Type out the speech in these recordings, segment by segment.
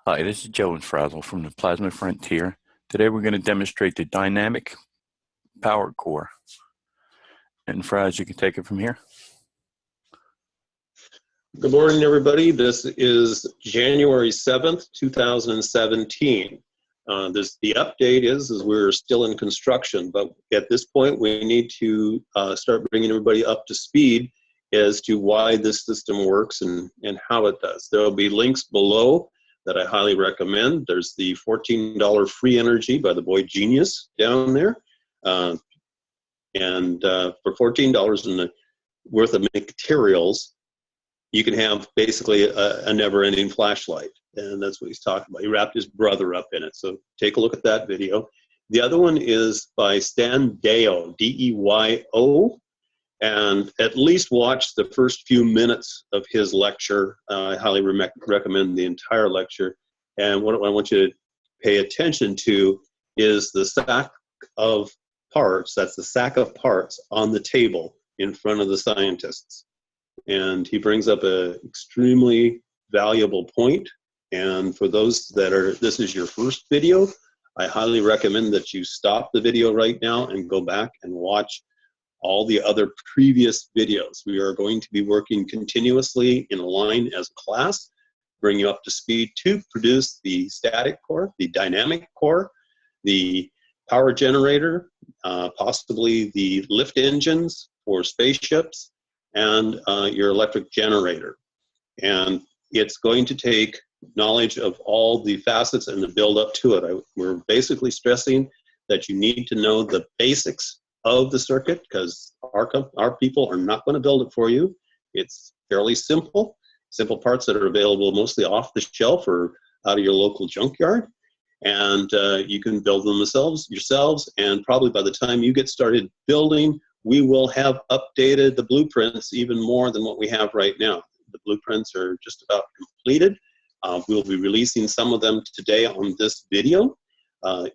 Hi, this is Joe and Frazzle from the Plasma Frontier. Today we're going to demonstrate the dynamic power core. And Fraz, you can take it from here. Good morning, everybody. This is January 7th, 2017. The update is we're still in construction, but at this point we need to start bringing everybody up to speed as to why this system works and how it does. There will be links below that I highly recommend. There's the $14 free energy by the boy Genius down there. For $14 worth of materials, you can have basically a never-ending flashlight. And that's what he's talking about. He wrapped his brother up in it. So take a look at that video. The other one is by Stan Deyo, D-E-Y-O. And at least watch the first few minutes of his lecture. I highly recommend the entire lecture. And what I want you to pay attention to is the sack of parts. That's the sack of parts on the table in front of the scientists. And he brings up an extremely valuable point. And for those this is your first video, I highly recommend that you stop the video right now and go back and watch all the other previous videos. We are going to be working continuously in a line as a class, bring you up to speed to produce the static core, the dynamic core, the power generator, possibly the lift engines for spaceships, and your electric generator. And it's going to take knowledge of all the facets and the build up to it. We're basically stressing that you need to know the basics of the circuit, because our people are not going to build it for you. It's fairly simple parts that are available mostly off the shelf or out of your local junkyard, and you can build them yourselves. And probably by the time you get started building, we will have updated the blueprints even more than what we have right now. The blueprints are just about completed. We'll be releasing some of them today on this video.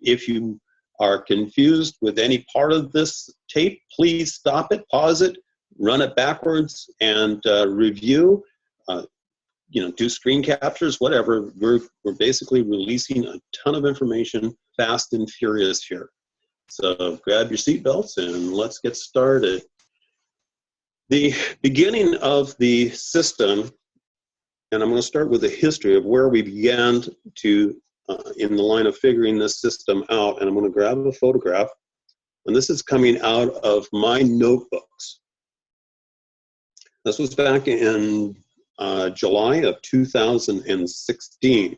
If you are confused with any part of this tape, please stop it, pause it, run it backwards, and review. Do screen captures, whatever. We're basically releasing a ton of information fast and furious here. So grab your seatbelts and let's get started. The beginning of the system, and I'm going to start with the history of where we began to in the line of figuring this system out, and I'm going to grab a photograph, and this is coming out of my notebooks. This was back in July of 2016.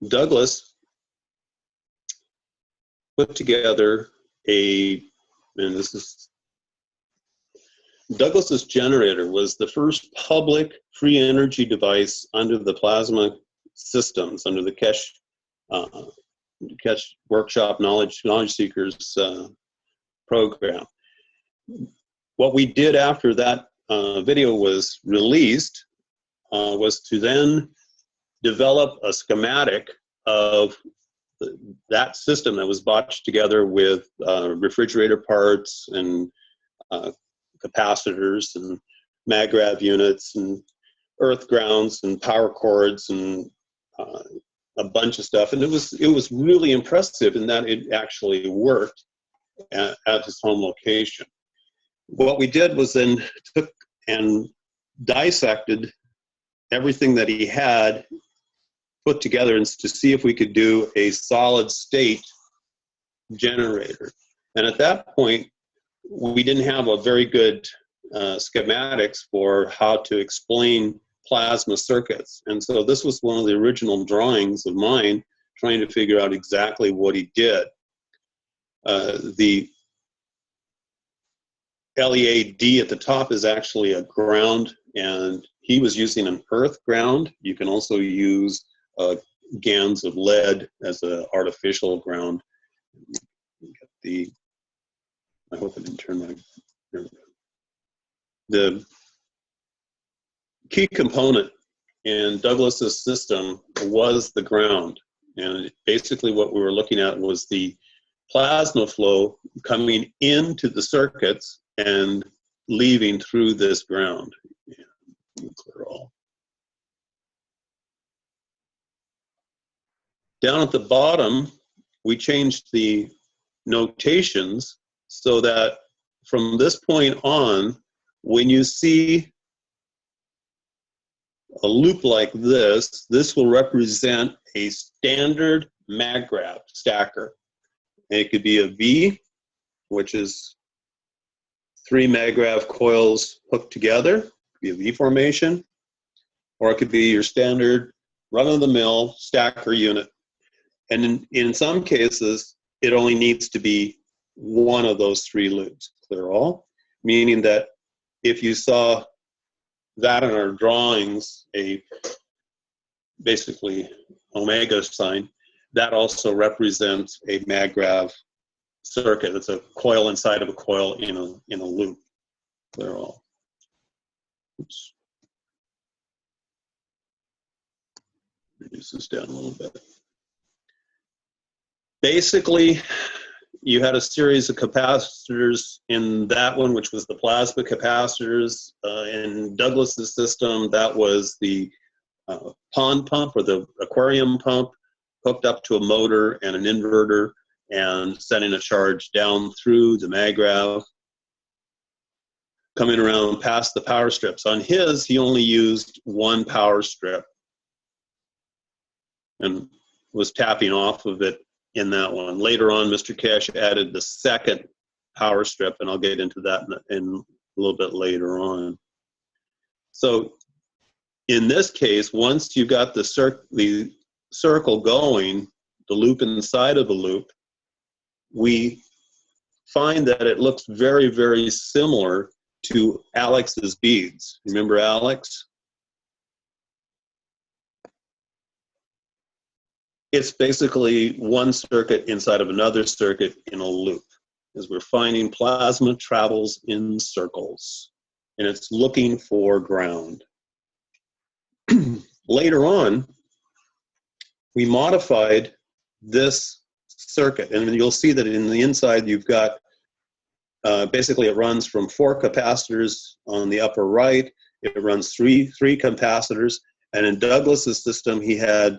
Douglas put together Douglas's generator was the first public free energy device under the plasma systems, under the Kesh Workshop Knowledge Seekers program. What we did after that video was released was to then develop a schematic of that system that was botched together with refrigerator parts and capacitors and mag-grav units and earth grounds and power cords and a bunch of stuff. And it was really impressive in that it actually worked at his home location. What we did was then took and dissected everything that he had put together and to see if we could do a solid state generator. And at that point, we didn't have a very good schematics for how to explain plasma circuits. And so this was one of the original drawings of mine, trying to figure out exactly what he did. The LEAD at the top is actually a ground, and he was using an earth ground. You can also use GANs of lead as an artificial ground. I hope I didn't turn my... The key component in Douglas's system was the ground. And basically what we were looking at was the plasma flow coming into the circuits and leaving through this ground. Down at the bottom, we changed the notations so that from this point on, when you see a loop like this, this will represent a standard mag graph stacker. And it could be a V, which is 3 mag graph coils hooked together, it could be a V formation, or it could be your standard run-of-the-mill stacker unit. And in some cases, it only needs to be one of those 3 loops, clear all, meaning that if you saw that in our drawings, a basically omega sign, that also represents a mag graph circuit. It's a coil inside of a coil in a loop, clear all. Oops. Reduce this down a little bit. Basically, you had a series of capacitors in that one, which was the plasma capacitors. In Douglas's system, that was the pond pump or the aquarium pump hooked up to a motor and an inverter and sending a charge down through the mag graph, coming around past the power strips. On his, he only used 1 power strip and was tapping off of it in that one. Later on, Mr. Cash added the 2nd power strip, and I'll get into that in a little bit later on. So in this case, once you got the circle going, the loop inside of the loop, we find that it looks very, very similar to Alex's beads. Remember Alex? It's basically one circuit inside of another circuit in a loop, as we're finding plasma travels in circles, and it's looking for ground. Later on, we modified this circuit, and you'll see that in the inside you've got, basically it runs from 4 capacitors on the upper right, it runs three capacitors, and in Douglas's system he had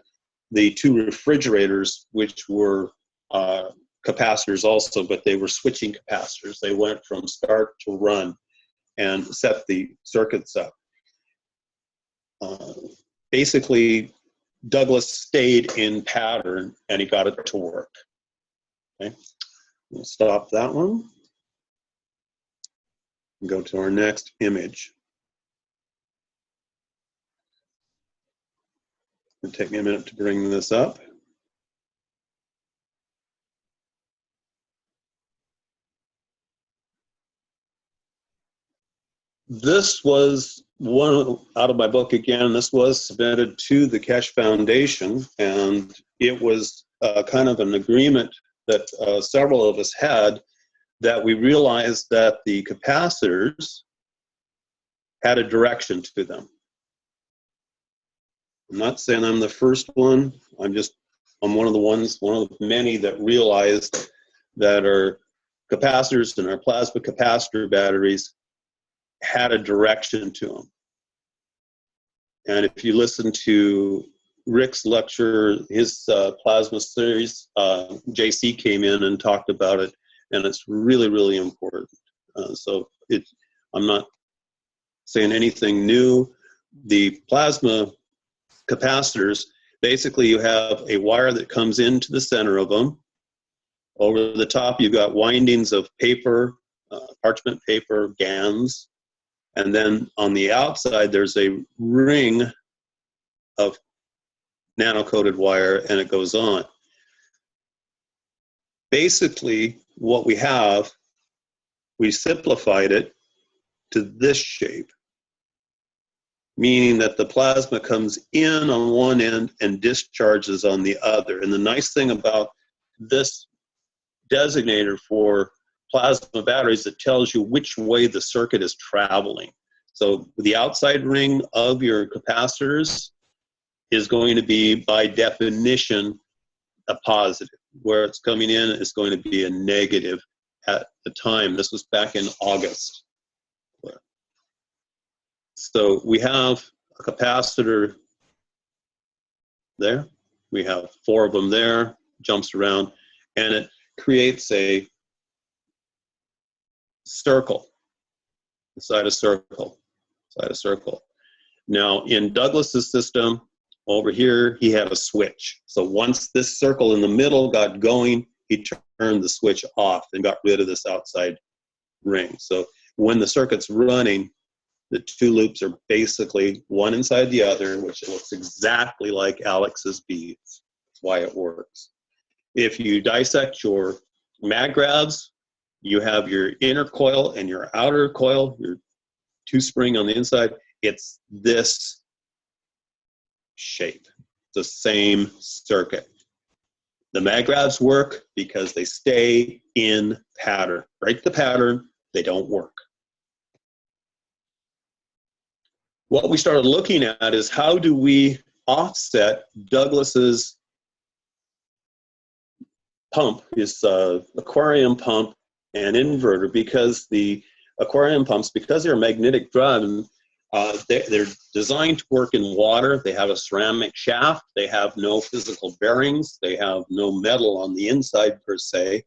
the 2 refrigerators, which were capacitors also, but they were switching capacitors. They went from start to run and set the circuits up. Basically, Douglas stayed in pattern and he got it to work. Okay, we'll stop that one and go to our next image. It'll take me a minute to bring this up. This was one out of my book again. This was submitted to the Keshe Foundation, and it was kind of an agreement that several of us had, that we realized that the capacitors had a direction to them. I'm not saying I'm the first one. I'm one of the many that realized that our capacitors and our plasma capacitor batteries had a direction to them. And if you listen to Rick's lecture, his plasma series, JC came in and talked about it, and it's really, really important. I'm not saying anything new. The plasma capacitors, basically you have a wire that comes into the center of them. Over the top, you've got windings of paper, parchment paper, GANs. And then on the outside, there's a ring of nano-coated wire, and it goes on. Basically, what we have, we simplified it to this shape, meaning that the plasma comes in on one end and discharges on the other. And the nice thing about this designator for plasma batteries, it tells you which way the circuit is traveling. So the outside ring of your capacitors is going to be, by definition, a positive. Where it's coming in is going to be a negative at the time. This was back in August. So we have a capacitor there. We have 4 of them there, jumps around, and it creates a circle, inside a circle, inside a circle. Now, in Douglas's system, over here, he had a switch. So once this circle in the middle got going, he turned the switch off and got rid of this outside ring. So when the circuit's running, the 2 loops are basically one inside the other, which looks exactly like Alex's beads. That's why it works. If you dissect your mag grabs, you have your inner coil and your outer coil, your 2 spring on the inside. It's this shape, the same circuit. The mag grabs work because they stay in pattern. Break the pattern, they don't work. What we started looking at is how do we offset Douglas's pump, his aquarium pump and inverter, because the aquarium pumps, because they're magnetic driven, they're designed to work in water. They have a ceramic shaft. They have no physical bearings. They have no metal on the inside per se.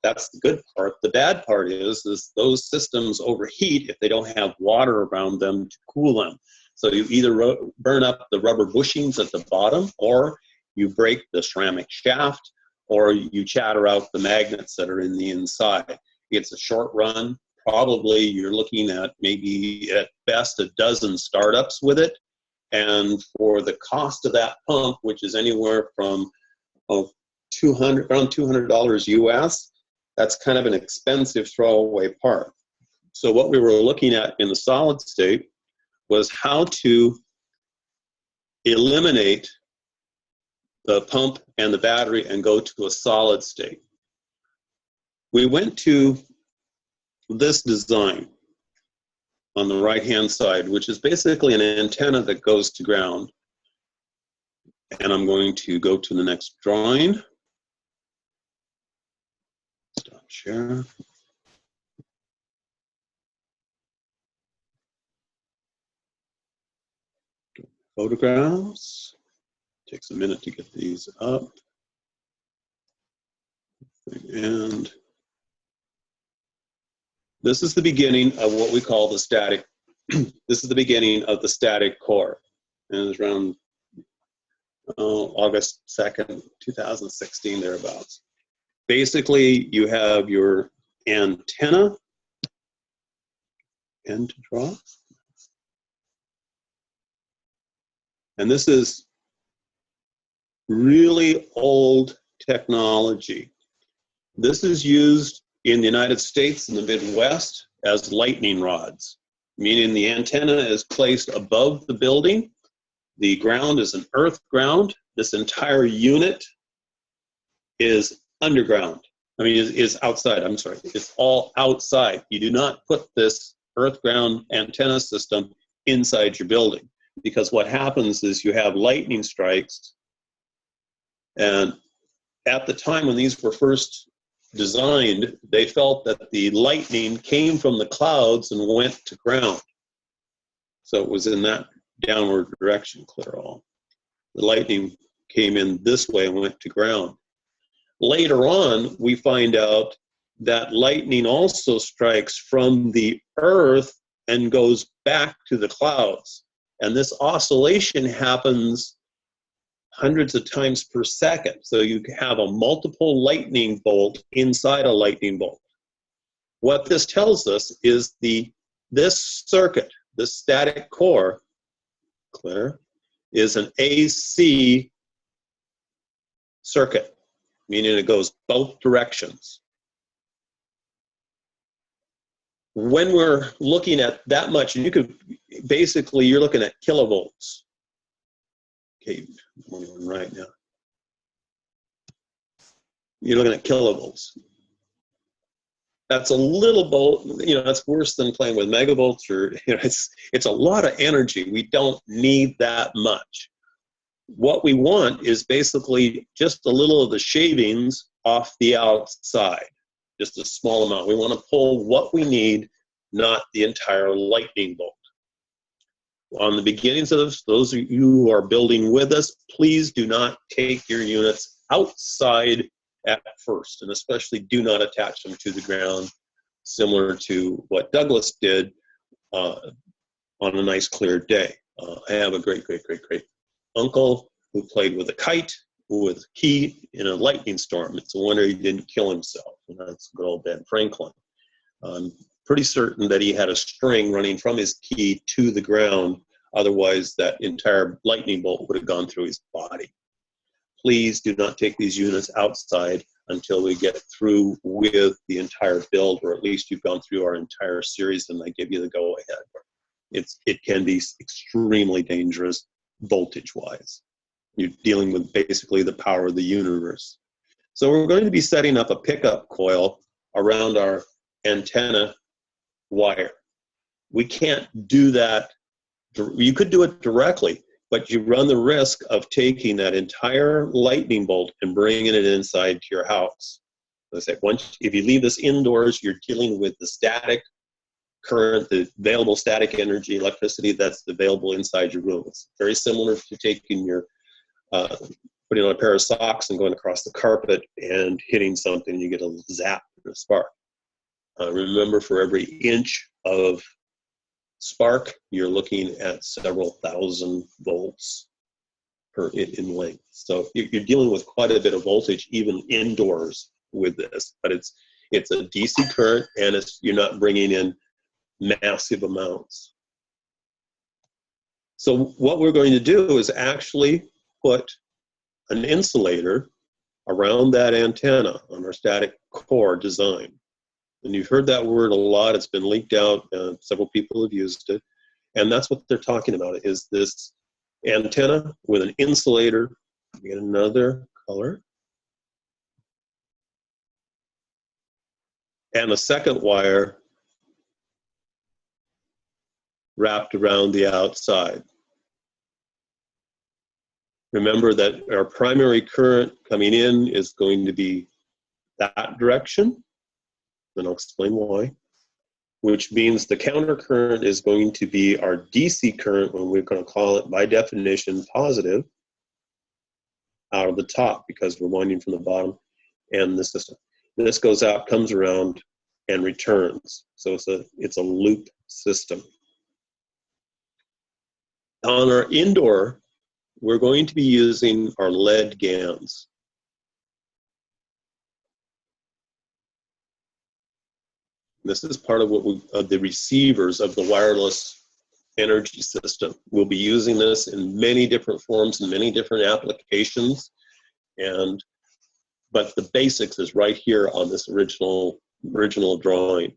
That's the good part. The bad part is those systems overheat if they don't have water around them to cool them. So you either burn up the rubber bushings at the bottom, or you break the ceramic shaft, or you chatter out the magnets that are in the inside. It's a short run. Probably you're looking at maybe at best a dozen startups with it. And for the cost of that pump, which is anywhere from around $200 US, that's kind of an expensive throwaway part. So what we were looking at in the solid state was how to eliminate the pump and the battery and go to a solid state. We went to this design on the right-hand side, which is basically an antenna that goes to ground. And I'm going to go to the next drawing. Stop share. Photographs. Takes a minute to get these up. And this is the beginning of what we call the static. This is the beginning of the static core. And it's around August 2nd, 2016, thereabouts. Basically, you have your antenna. Pen to draw. And this is really old technology. This is used in the United States and the Midwest as lightning rods, meaning the antenna is placed above the building. The ground is an earth ground. This entire unit is underground. I mean, is outside, I'm sorry. It's all outside. You do not put this earth ground antenna system inside your building, because what happens is you have lightning strikes. And at the time when these were first designed, they felt that the lightning came from the clouds and went to ground. So it was in that downward direction, clear all. The lightning came in this way and went to ground. Later on, we find out that lightning also strikes from the earth and goes back to the clouds. And this oscillation happens hundreds of times per second. So you have a multiple lightning bolt inside a lightning bolt. What this tells us is this circuit, this static core, clear, is an AC circuit, meaning it goes both directions. When we're looking at that much, you could basically, you're looking at kilovolts. Okay, right now. You're looking at kilovolts. That's a little volt, that's worse than playing with megavolts, or it's a lot of energy. We don't need that much. What we want is basically just a little of the shavings off the outside, just a small amount. We want to pull what we need, not the entire lightning bolt. on the beginnings of this, those of you who are building with us, please do not take your units outside at first, and especially do not attach them to the ground, similar to what Douglas did on a nice clear day. I have a great uncle who played with a kite with a key in a lightning storm. It's a wonder he didn't kill himself, and that's good old Ben Franklin. I'm pretty certain that he had a string running from his key to the ground, otherwise that entire lightning bolt would have gone through his body. Please do not take these units outside until we get through with the entire build, or at least you've gone through our entire series and I give you the go-ahead. It can be extremely dangerous voltage-wise. You're dealing with basically the power of the universe. So we're going to be setting up a pickup coil around our antenna wire. We can't do that. You could do it directly, but you run the risk of taking that entire lightning bolt and bringing it inside to your house. As I say, if you leave this indoors, you're dealing with the static current, the available static energy, electricity that's available inside your room. It's very similar to taking your, putting on a pair of socks and going across the carpet and hitting something, you get a zap and a spark. Remember, for every inch of spark, you're looking at several thousand volts in length. So you're dealing with quite a bit of voltage even indoors with this, but it's a DC current, and you're not bringing in massive amounts. So what we're going to do is actually put an insulator around that antenna on our static core design. And you've heard that word a lot. It's been leaked out. Several people have used it. And that's what they're talking about, is this antenna with an insulator. Get another color. And a second wire wrapped around the outside. Remember that our primary current coming in is going to be that direction, and I'll explain why, which means the counter current is going to be our DC current, when we're going to call it by definition positive, out of the top, because we're winding from the bottom and the system. This goes out, comes around, and returns. So it's a loop system. On our indoor, we're going to be using our lead GANs. This is part of the receivers of the wireless energy system. We'll be using this in many different forms and many different applications, but the basics is right here on this original drawing.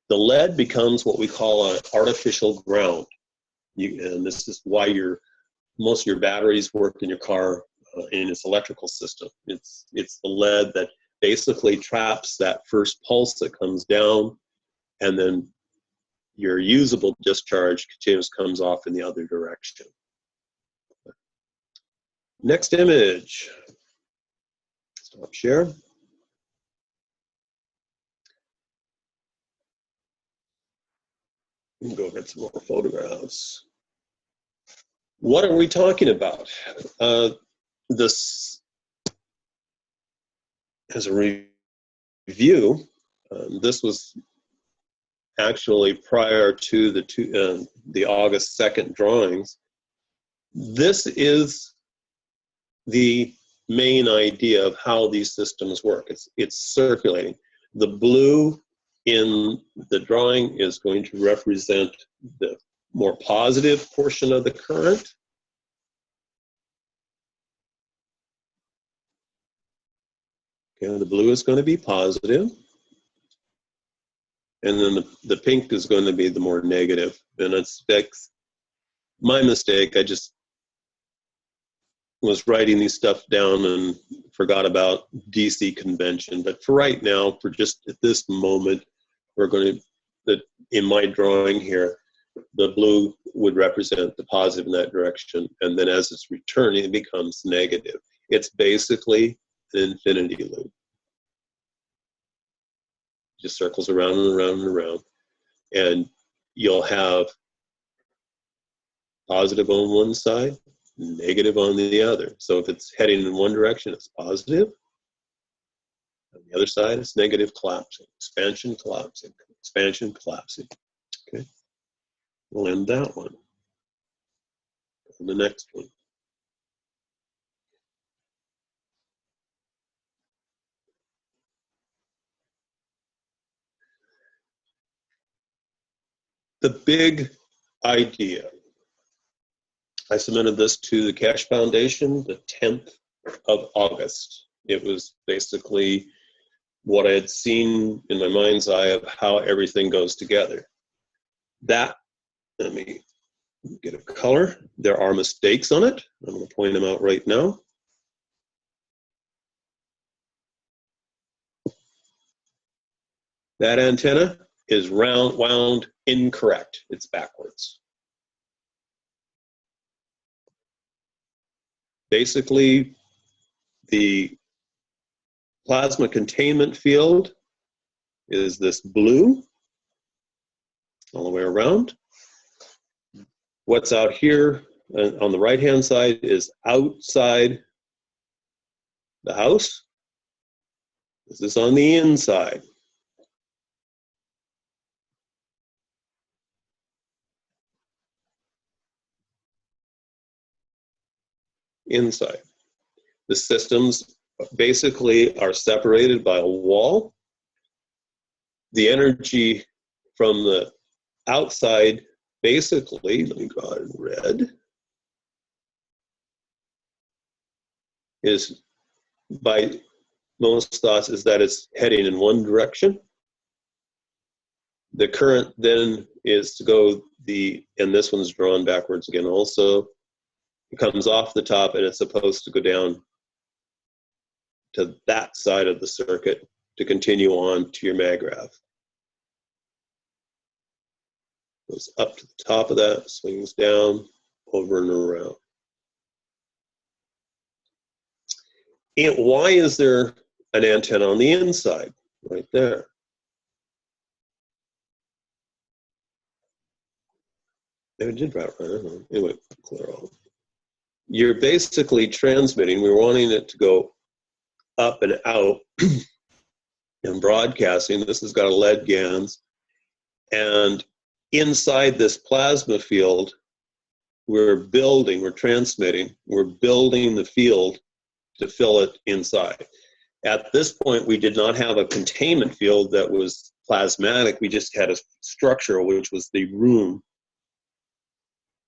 The lead becomes what we call an artificial ground, and this is why most of your batteries work in your car in its electrical system. It's the lead that basically traps that first pulse that comes down, and then your usable discharge just comes off in the other direction. Next image. Stop share. We can go get some more photographs. What are we talking about? This, as a review, this was actually prior to the August 2nd drawings. This is the main idea of how these systems work. It's circulating. The blue in the drawing is going to represent the more positive portion of the current. Okay, the blue is going to be positive. And then the pink is going to be the more negative. And it's my mistake. I just was writing these stuff down and forgot about DC convention. But for right now, for just at this moment, we're going to, in my drawing here, the blue would represent the positive in that direction. And then as it's returning, it becomes negative. It's basically an infinity loop. Just circles around and around and around. And you'll have Positive on one side, negative on the other. So if it's heading in one direction, it's positive. On the other side, it's negative, collapsing. Expansion, collapsing. Expansion, collapsing. Okay. We'll end that one. And the next one. The big idea. I submitted this to the Cash Foundation the 10th of August. It was basically what I had seen in my mind's eye of how everything goes together. That, let me get a color. There are mistakes on it. I'm going to point them out right now. That antenna is wound incorrect. It's backwards. Basically, the plasma containment field is this blue all the way around. What's out here on the right-hand side is outside the house. This is on the inside. Inside. The systems basically are separated by a wall. The energy from the outside, basically, let me go out in red, is by most thoughts is that it's heading in one direction. The current then is to go and this one's drawn backwards again also. It comes off the top and it's supposed to go down to that side of the circuit to continue on to your maggrav. Goes up to the top of that, swings down, over and around. And why is there an antenna on the inside? Right there. Maybe it did right. Anyway, clear all. You're basically transmitting, we're wanting it to go up and out and broadcasting. This has got a lead GANs. And inside this plasma field, we're transmitting, we're building the field to fill it inside. At this point, we did not have a containment field that was plasmatic. We just had a structure, which was the room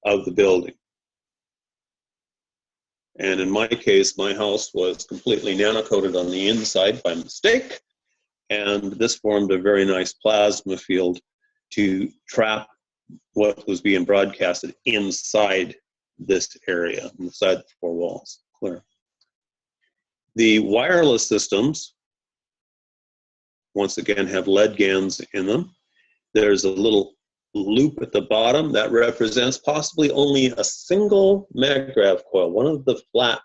of the building. And in my case, my house was completely nano-coated on the inside by mistake. And this formed a very nice plasma field to trap what was being broadcasted inside this area, inside the four walls. Clear. The wireless systems, once again, have lead GANs in them. There's a little loop at the bottom that represents possibly only a single maggrav coil, one of the flat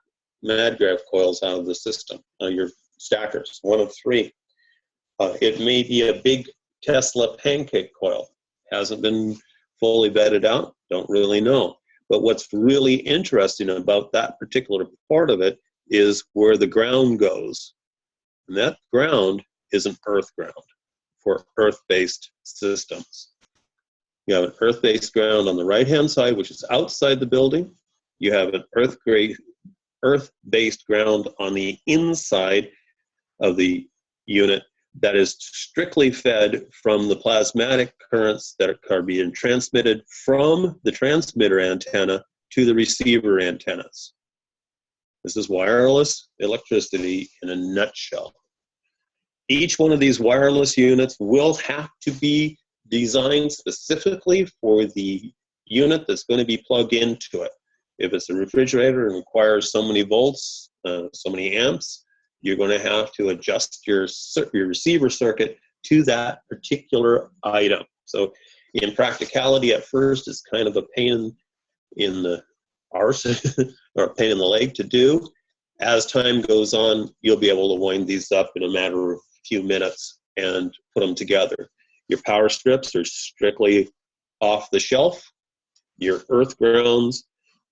maggrav coils out of the system, your stackers, one of three. It may be a big Tesla pancake coil. Hasn't been fully vetted out, don't really know. But what's really interesting about that particular part of it is where the ground goes. And that ground is an earth ground for earth-based systems. You have an earth-based ground on the right-hand side, which is outside the building. You have an earth-based ground on the inside of the unit that is strictly fed from the plasmatic currents that are being transmitted from the transmitter antenna to the receiver antennas. This is wireless electricity in a nutshell. Each one of these wireless units will have to be designed specifically for the unit that's going to be plugged into it. If it's a refrigerator and requires so many volts, so many amps, you're going to have to adjust your receiver circuit to that particular item. So in practicality, at first, it's kind of a pain in the arse or a pain in the leg to do. As time goes on, you'll be able to wind these up in a matter of a few minutes and put them together. Your power strips are strictly off the shelf. your earth grounds.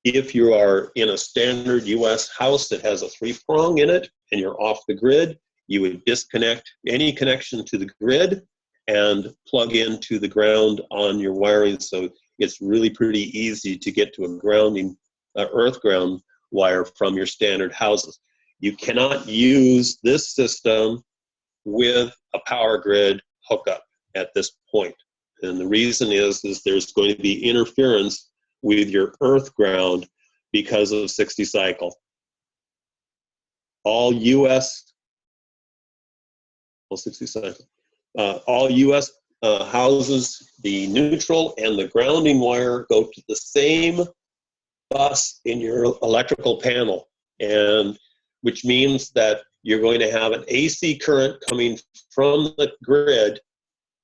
If you are in a standard US house that has a 3-prong in it and you're off the grid, you would disconnect any connection to the grid and plug into the ground on your wiring. So it's really pretty easy to get to a grounding, earth ground wire from your standard houses. You cannot use this system with a power grid hookup at this point. And the reason is there's going to be interference with your earth ground because of 60 cycle. All US, well, 60 cycle, all US houses, the neutral and the grounding wire go to the same bus in your electrical panel, and which means that you're going to have an AC current coming from the grid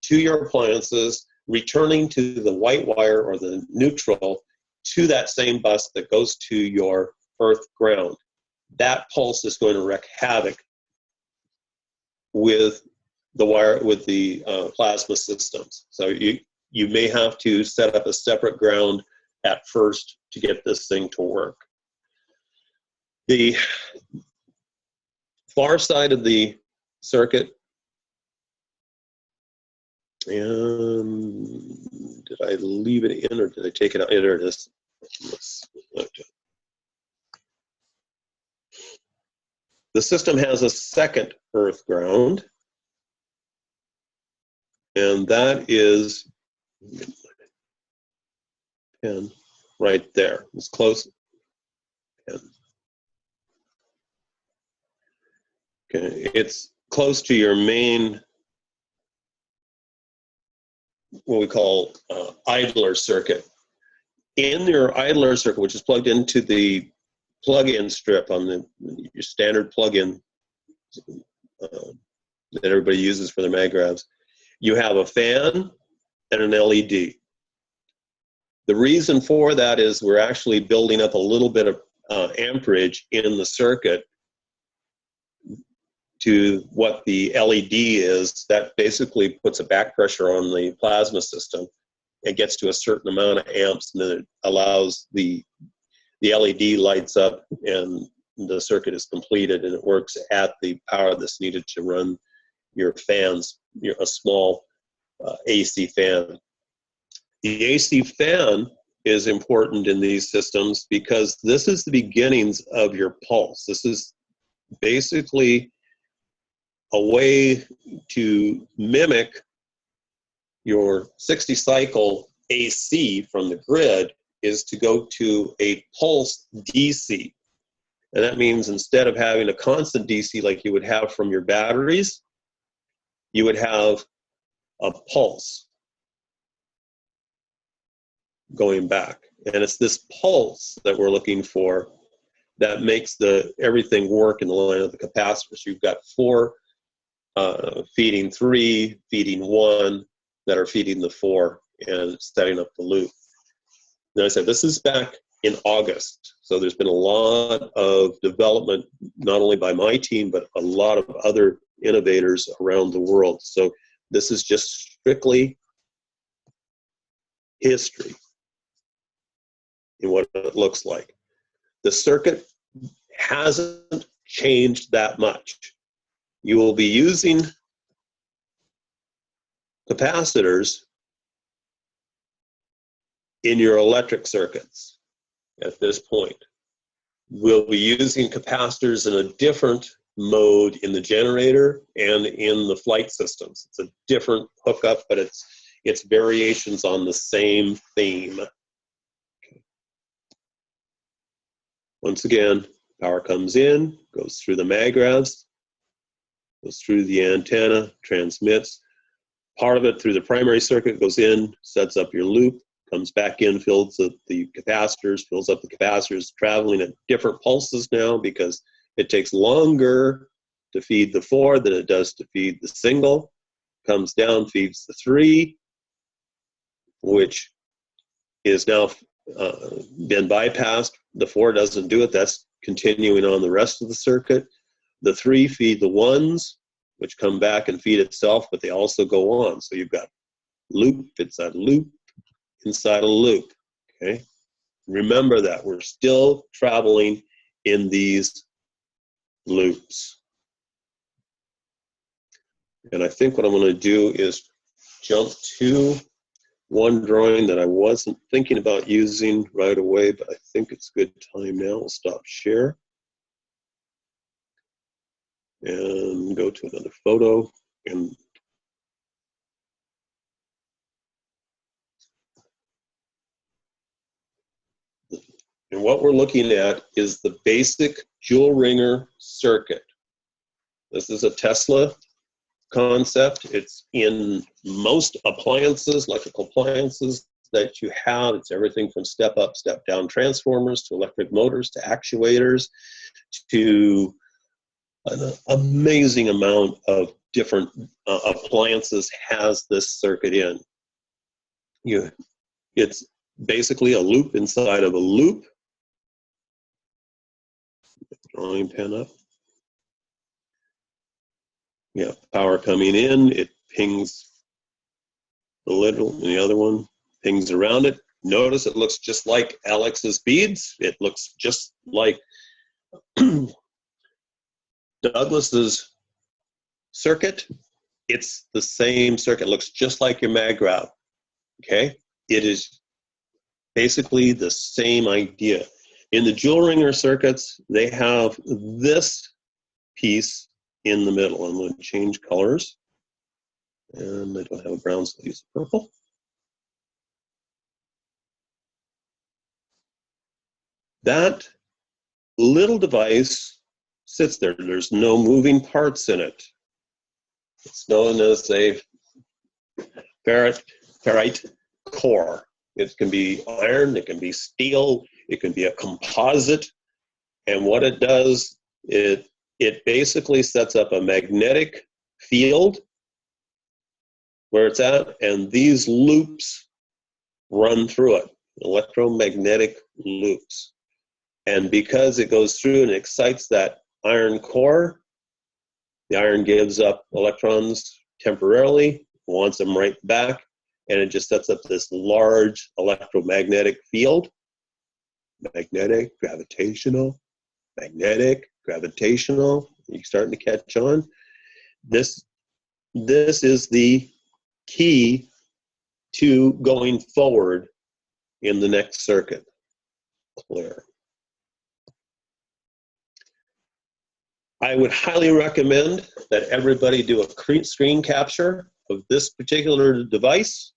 to your appliances, returning to the white wire or the neutral to that same bus that goes to your earth ground. That pulse is going to wreak havoc with the wire, with the plasma systems. So you may have to set up a separate ground at first to get this thing to work. The far side of the circuit, and did I leave it in or did I take it out? There it is. The system has a second earth ground, and that is pin right there. It's close. Pin. Okay, it's close to your main, what we call idler circuit. In your idler circuit, which is plugged into the plug-in strip on your standard plug-in that everybody uses for their magravs, you have a fan and an LED. The reason for that is we're actually building up a little bit of amperage in the circuit to what the LED is. That basically puts a back pressure on the plasma system. It gets to a certain amount of amps, and then it allows the LED lights up and the circuit is completed, and it works at the power that's needed to run your fans, a small AC fan. The AC fan is important in these systems because this is the beginnings of your pulse. This is basically a way to mimic your 60 cycle AC from the grid, is to go to a pulse DC. And that means instead of having a constant DC like you would have from your batteries, you would have a pulse going back. And it's this pulse that we're looking for that makes everything work in the line of the capacitors. You've got 4 feeding 3, feeding 1 that are feeding the 4 and setting up the loop. And I said, this is back in August. So there's been a lot of development, not only by my team, but a lot of other innovators around the world. So this is just strictly history in what it looks like. The circuit hasn't changed that much. You will be using capacitors in your electric circuits at this point. We'll be using capacitors in a different mode in the generator and in the flight systems. It's a different hookup, but it's variations on the same theme. Okay. Once again, power comes in, goes through the magravs, goes through the antenna, transmits. Part of it through the primary circuit goes in, sets up your loop, comes back in, fills up the capacitors, fills up the capacitors, traveling at different pulses now because it takes longer to feed the 4 than it does to feed the single. Comes down, feeds the 3, which is now been bypassed. The 4 doesn't do it. That's continuing on the rest of the circuit. The 3 feed the 1s, which come back and feed itself, but they also go on. So you've got loop inside a loop inside a loop. Okay? Remember that we're still traveling in these loops. And I think what I'm going to do is jump to one drawing that I wasn't thinking about using right away, but I think it's a good time now. We'll stop share and go to another photo. And what we're looking at is the basic jewel ringer circuit. This is a Tesla concept. It's in most appliances, electrical appliances that you have. It's everything from step up, step down transformers to electric motors to actuators to an amazing amount of different appliances has this circuit in. It's basically a loop inside of a loop. Drawing pen up. Yeah, power coming in, it pings the little, and the other one pings around it. Notice it looks just like Alex's beads. It looks just like Douglas's circuit. It's the same circuit. It looks just like your mag route. Okay? It is basically the same idea. In the jewel ringer circuits, they have this piece in the middle. I'm going to change colors. And I don't have a brown, so I'll use purple. That little device sits there. There's no moving parts in it. It's known as a ferrite core. It can be iron, it can be steel, it can be a composite. And what it does, it basically sets up a magnetic field where it's at, and these loops run through it, electromagnetic loops. And because it goes through and excites that iron core, the iron gives up electrons temporarily, wants them right back, and it just sets up this large electromagnetic field. Magnetic, gravitational, magnetic, gravitational. You're starting to catch on. This is the key to going forward in the next circuit. Clear. I would highly recommend that everybody do a screen capture of this particular device.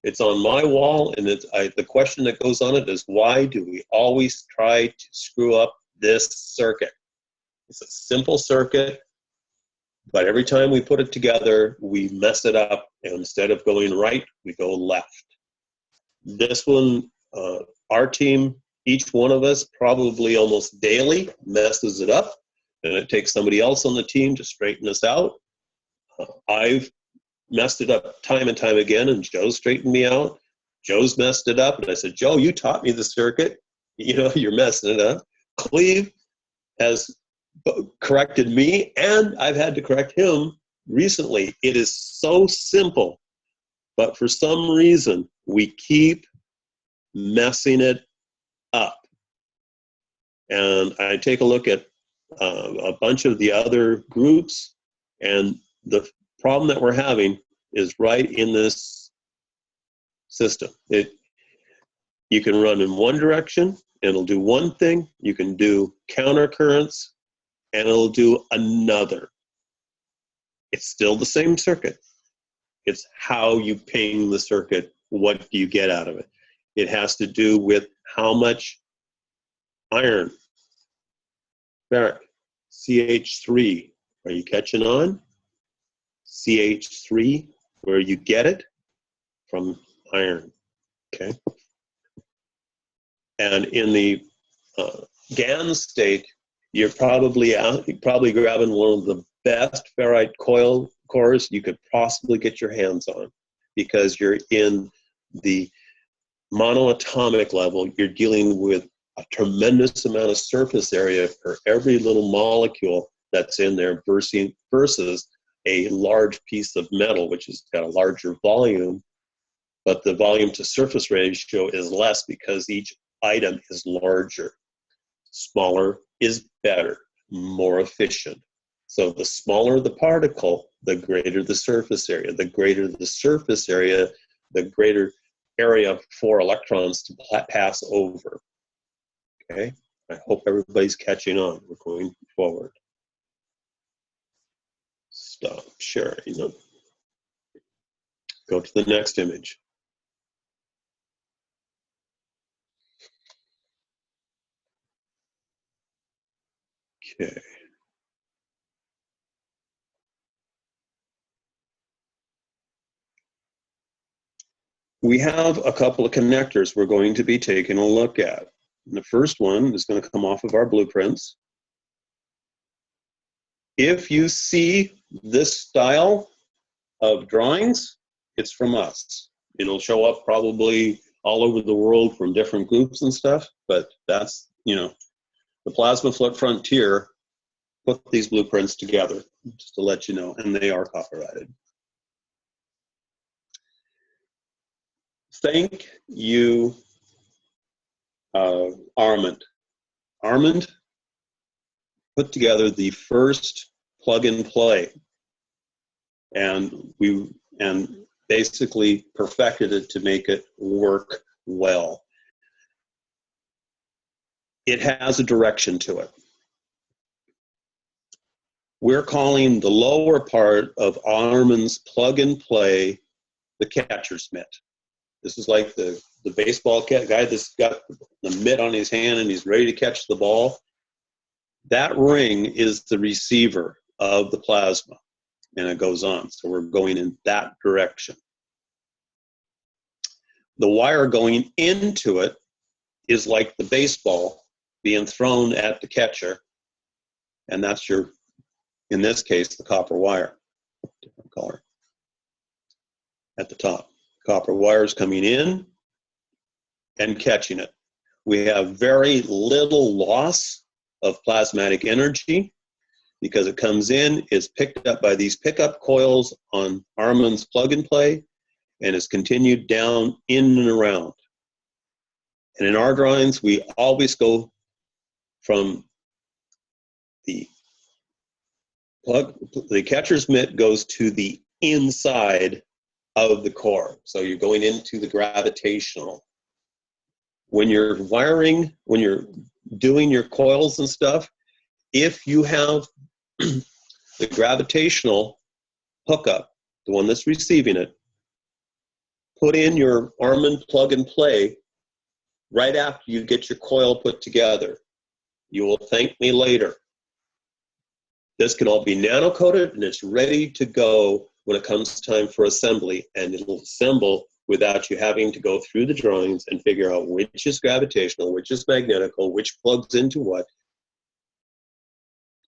It's on my wall, and the question that goes on it is, why do we always try to screw up this circuit? It's a simple circuit, but every time we put it together, we mess it up, and instead of going right, we go left. This one, our team, each one of us, probably almost daily messes it up, and it takes somebody else on the team to straighten us out. I've messed it up time and time again, and Joe straightened me out. Joe's messed it up, and I said, Joe, you taught me the circuit. You know, you're messing it up. Cleve has corrected me, and I've had to correct him recently. It is so simple, but for some reason, we keep messing it up. And I take a look at a bunch of the other groups, and the problem that we're having is right in this system. You can run in one direction, and it'll do one thing. You can do counter currents, and it'll do another. It's still the same circuit. It's how you ping the circuit. What do you get out of it? It has to do with how much iron, ferric, CH3. Are you catching on? CH3, where you get it from iron, okay? And in the GAN state, you're probably grabbing one of the best ferrite coil cores you could possibly get your hands on, because you're in the monoatomic level. You're dealing with a tremendous amount of surface area for every little molecule that's in there versus a large piece of metal, which has got a larger volume but the volume to surface ratio is less because each item is larger. Smaller is better, more efficient. So the smaller the particle, the greater the surface area. The greater the surface area, the greater area for electrons to pass over. Okay, I hope everybody's catching on. We're going forward. Stop sharing. Go to the next image. Okay. We have a couple of connectors we're going to be taking a look at. And the first one is going to come off of our blueprints. If you see this style of drawings, it's from us. It'll show up probably all over the world from different groups and stuff, but that's, the Plasma Flip Frontier put these blueprints together, just to let you know, and they are copyrighted. Thank you, Armand. Armand put together the first plug and play, and basically perfected it to make it work well. It has a direction to it. We're calling the lower part of Armand's plug and play the catcher's mitt. This is like the baseball guy that's got the mitt on his hand and he's ready to catch the ball. That ring is the receiver of the plasma, and it goes on. So we're going in that direction. The wire going into it is like the baseball being thrown at the catcher, and that's your, in this case, the copper wire, different color at the top. Copper wires coming in and catching it. We have very little loss of plasmatic energy because it comes in, is picked up by these pickup coils on Armand's plug and play, and is continued down in and around. And in our drawings, we always go from the catcher's mitt goes to the inside of the core. So you're going into the gravitational. When you're wiring, when you're doing your coils and stuff, if you have the gravitational hookup, the one that's receiving it, put in your Armand plug and play right after you get your coil put together. You will thank me later. This can all be nano-coated and it's ready to go when it comes time for assembly, and it'll assemble without you having to go through the drawings and figure out which is gravitational, which is magnetical, which plugs into what.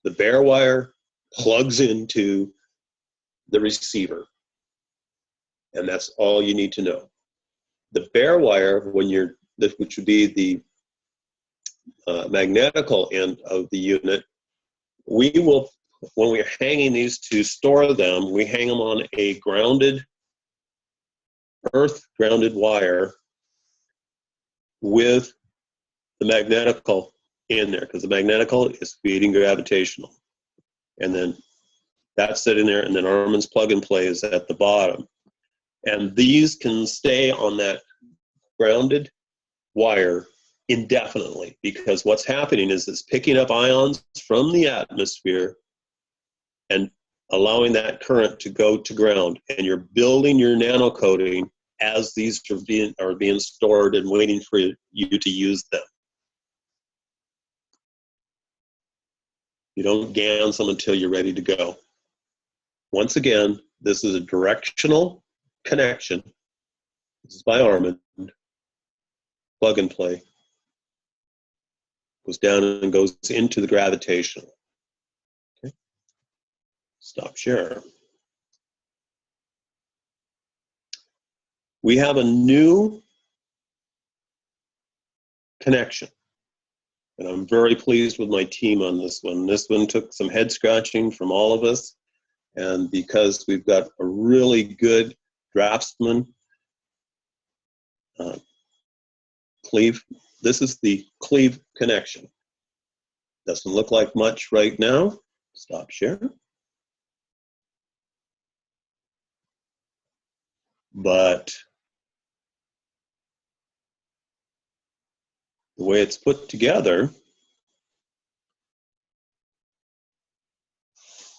The bare wire plugs into the receiver, and that's all you need to know. The bare wire, which would be the magnetical end of the unit, we will, when we're hanging these to store them, we hang them on a earth-grounded wire with the magnetical in there, because the magnetical is feeding gravitational. And then that's sitting there, and then Armand's plug and play is at the bottom. And these can stay on that grounded wire indefinitely, because what's happening is it's picking up ions from the atmosphere and allowing that current to go to ground, and you're building your nano coating as these are being stored and waiting for you to use them. You don't GANs them until you're ready to go. Once again, this is a directional connection. This is by Armand. Plug and play. Goes down and goes into the gravitational. Okay. Stop share. We have a new connection, and I'm very pleased with my team on this one. This one took some head scratching from all of us, and because we've got a really good draftsman cleave. This is the cleave connection. Doesn't look like much right now. Stop share. But the way it's put together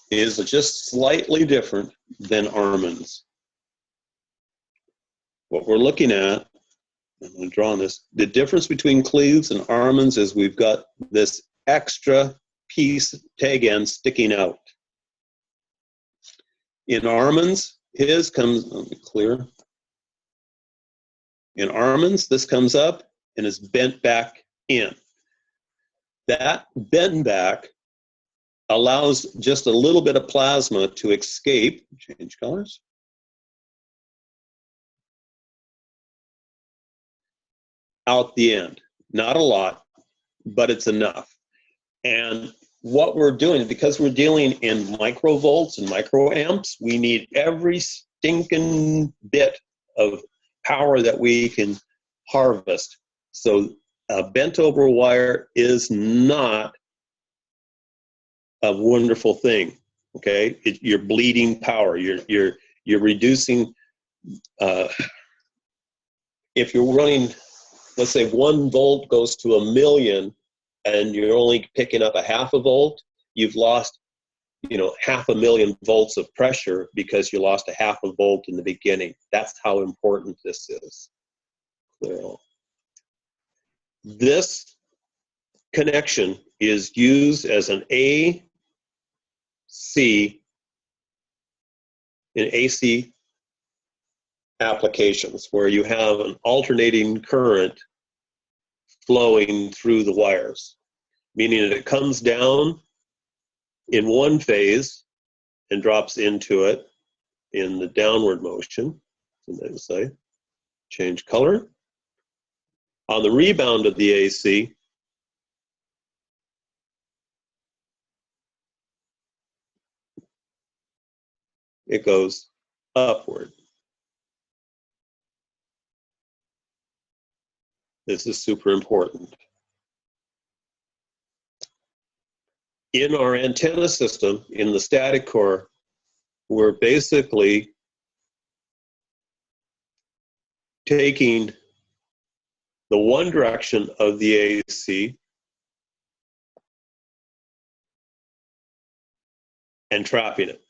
is just slightly different than Armin's. What we're looking at, I'm going to draw on this, the difference between cleaves and Armin's is we've got this extra piece tag end sticking out. In Armin's, his comes, let me clear. In Armin's, this comes up and is bent back in. That bend back allows just a little bit of plasma to escape, change colors, out the end. Not a lot, but it's enough. And what we're doing, because we're dealing in microvolts and microamps, we need every stinking bit of power that we can harvest. So a bent over wire is not a wonderful thing. Okay, you're bleeding power. You're reducing. If you're running, let's say 1 volt goes to 1,000,000, and you're only picking up a half a volt, you've lost, 500,000 volts of pressure because you lost a half a volt in the beginning. That's how important this is. This connection is used as an AC in AC applications where you have an alternating current flowing through the wires, meaning that it comes down in one phase and drops into it in the downward motion. And then say, change color. On the rebound of the AC, it goes upward. This is super important. In our antenna system, in the static core, we're basically taking the one direction of the AC and trapping it.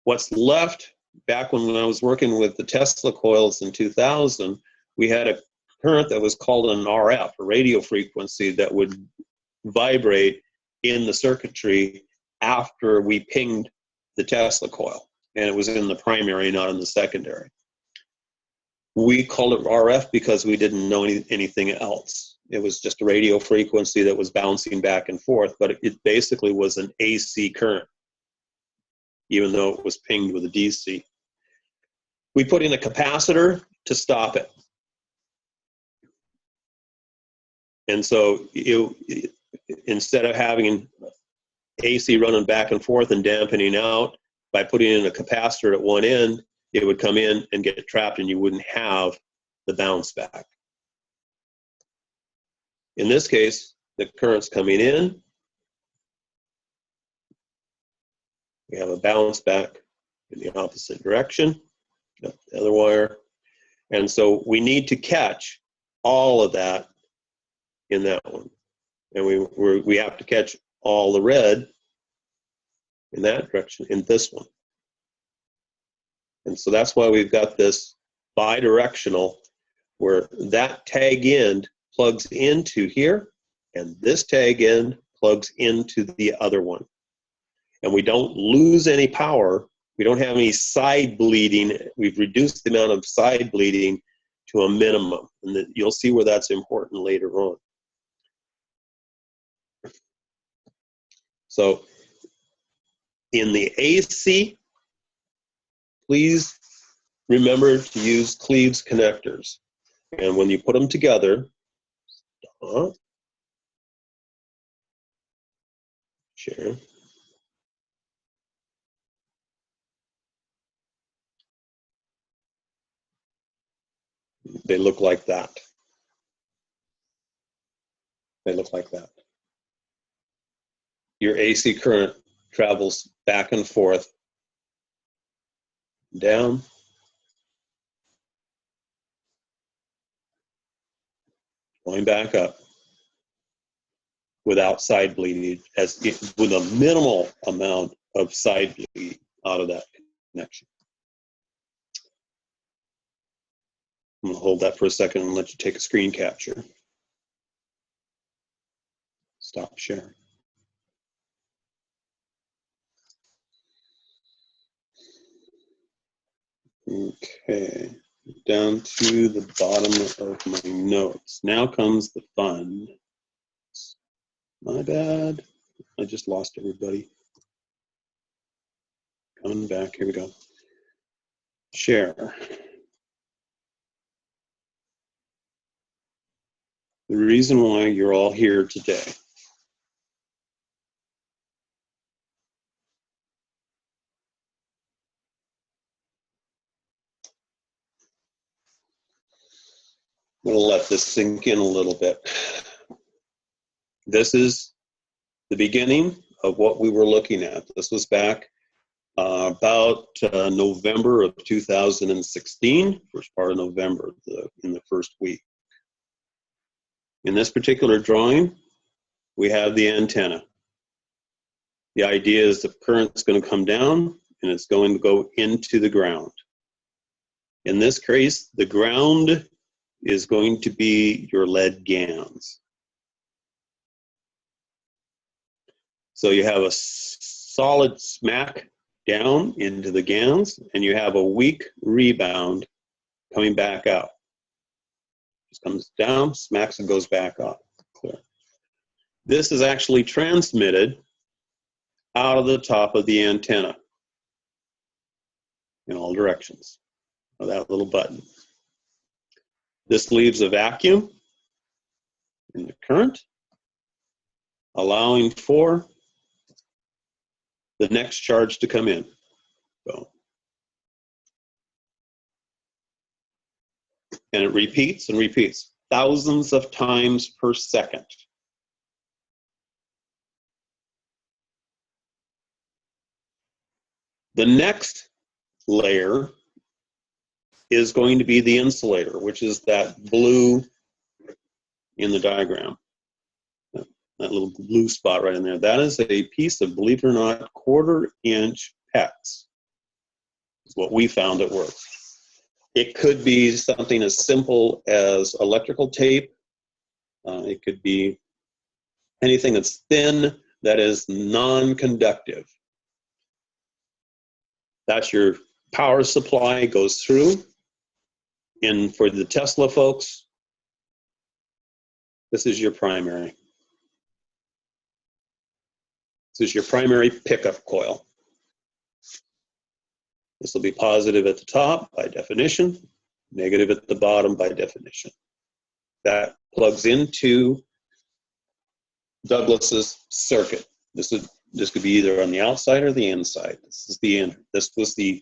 What's left, back when I was working with the Tesla coils in 2000, we had a current that was called an RF, a radio frequency that would vibrate in the circuitry after we pinged the Tesla coil. And it was in the primary, not in the secondary. We called it RF because we didn't know anything else. It was just a radio frequency that was bouncing back and forth, but it basically was an AC current, even though it was pinged with a DC. We put in a capacitor to stop it. And so instead of having AC running back and forth and dampening out, by putting in a capacitor at one end, it would come in and get trapped and you wouldn't have the bounce back. In this case, the current's coming in. We have a bounce back in the opposite direction, the other wire. And so we need to catch all of that in that one. And we have to catch all the red in that direction in this one. And so that's why we've got this bidirectional where that tag end plugs into here and this tag end plugs into the other one. And we don't lose any power. We don't have any side bleeding. We've reduced the amount of side bleeding to a minimum. And you'll see where that's important later on. So in the AC, please remember to use Cleves connectors. And when you put them together, share. They look like that. They look like that. Your AC current travels back and forth, down, going back up, without side bleeding, with a minimal amount of side bleed out of that connection. I'm going to hold that for a second and let you take a screen capture. Stop share. Okay, down to the bottom of my notes. Now comes the fun. My bad. I just lost everybody. Coming back. Here we go. Share. The reason why you're all here today. I'm going to let this sink in a little bit. This is the beginning of what we were looking at. This was back about November of 2016, first part of November, in the first week. In this particular drawing, we have the antenna. The idea is the current's going to come down and it's going to go into the ground. In this case, the ground is going to be your lead GANs. So you have a solid smack down into the GANs, and you have a weak rebound coming back out. Just comes down, smacks, and goes back up. Clear. This is actually transmitted out of the top of the antenna in all directions of that little button. This leaves a vacuum in the current, allowing for the next charge to come in. So, and it repeats and repeats thousands of times per second. The next layer is going to be the insulator, which is that blue in the diagram. That little blue spot right in there. That is a piece of, believe it or not, 1/4-inch PEX. Is what we found at work. It could be something as simple as electrical tape. It could be anything that's thin that is non-conductive. That's your power supply goes through. And for the Tesla folks, this is your primary. This is your primary pickup coil. This will be positive at the top by definition, negative at the bottom by definition. That plugs into Douglas's circuit. This could be either on the outside or the inside. This is the inner. This was the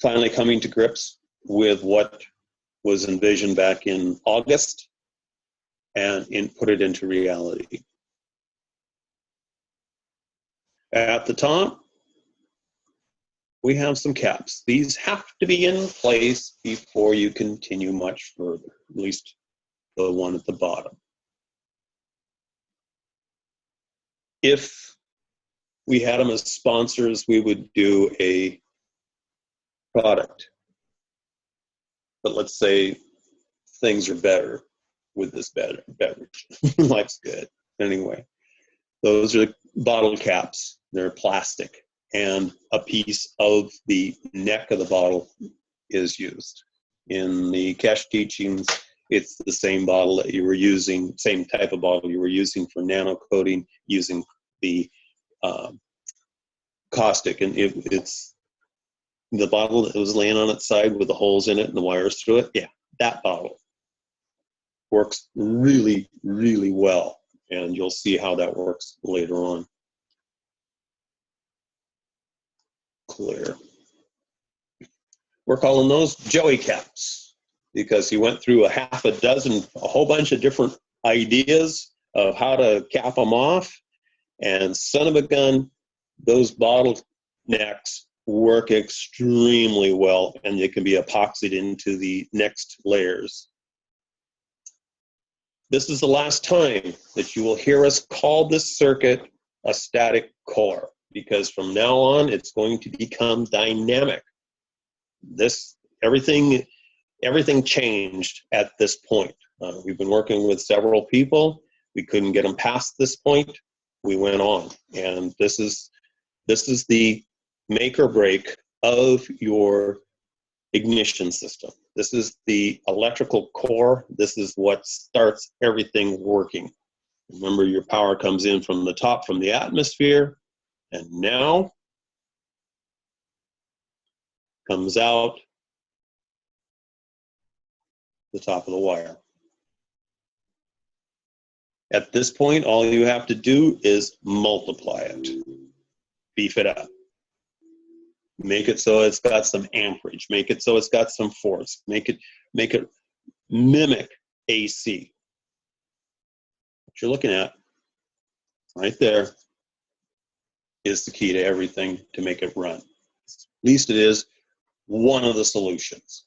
finally coming to grips with what was envisioned back in August and put it into reality. At the top, we have some caps. These have to be in place before you continue much further, at least the one at the bottom. If we had them as sponsors, we would do a product. But let's say things are better with this beverage. Life's good. Anyway, those are the bottle caps. They're plastic, and a piece of the neck of the bottle is used. In the cash teachings, it's the same bottle that you were using, same type of bottle you were using for nano coating, using the caustic, and it's the bottle that was laying on its side with the holes in it and the wires through it. Yeah, that bottle works really, really well, and you'll see how that works later on. Clear. We're calling those Joey caps because he went through a whole bunch of different ideas of how to cap them off. And son of a gun, those bottlenecks work extremely well, and they can be epoxied into the next layers. This is the last time that you will hear us call this circuit a static core, because from now on it's going to become dynamic. Everything changed at this point. We've been working with several people. We couldn't get them past this point. We went on, and this is the make or break of your ignition system. This is the electrical core. This is what starts everything working. Remember, your power comes in from the top, from the atmosphere, and now comes out the top of the wire. At this point, all you have to do is multiply it, beef it up. Make it so it's got some amperage. Make it so it's got some force. Make it mimic AC. What you're looking at right there is the key to everything to make it run. At least it is one of the solutions.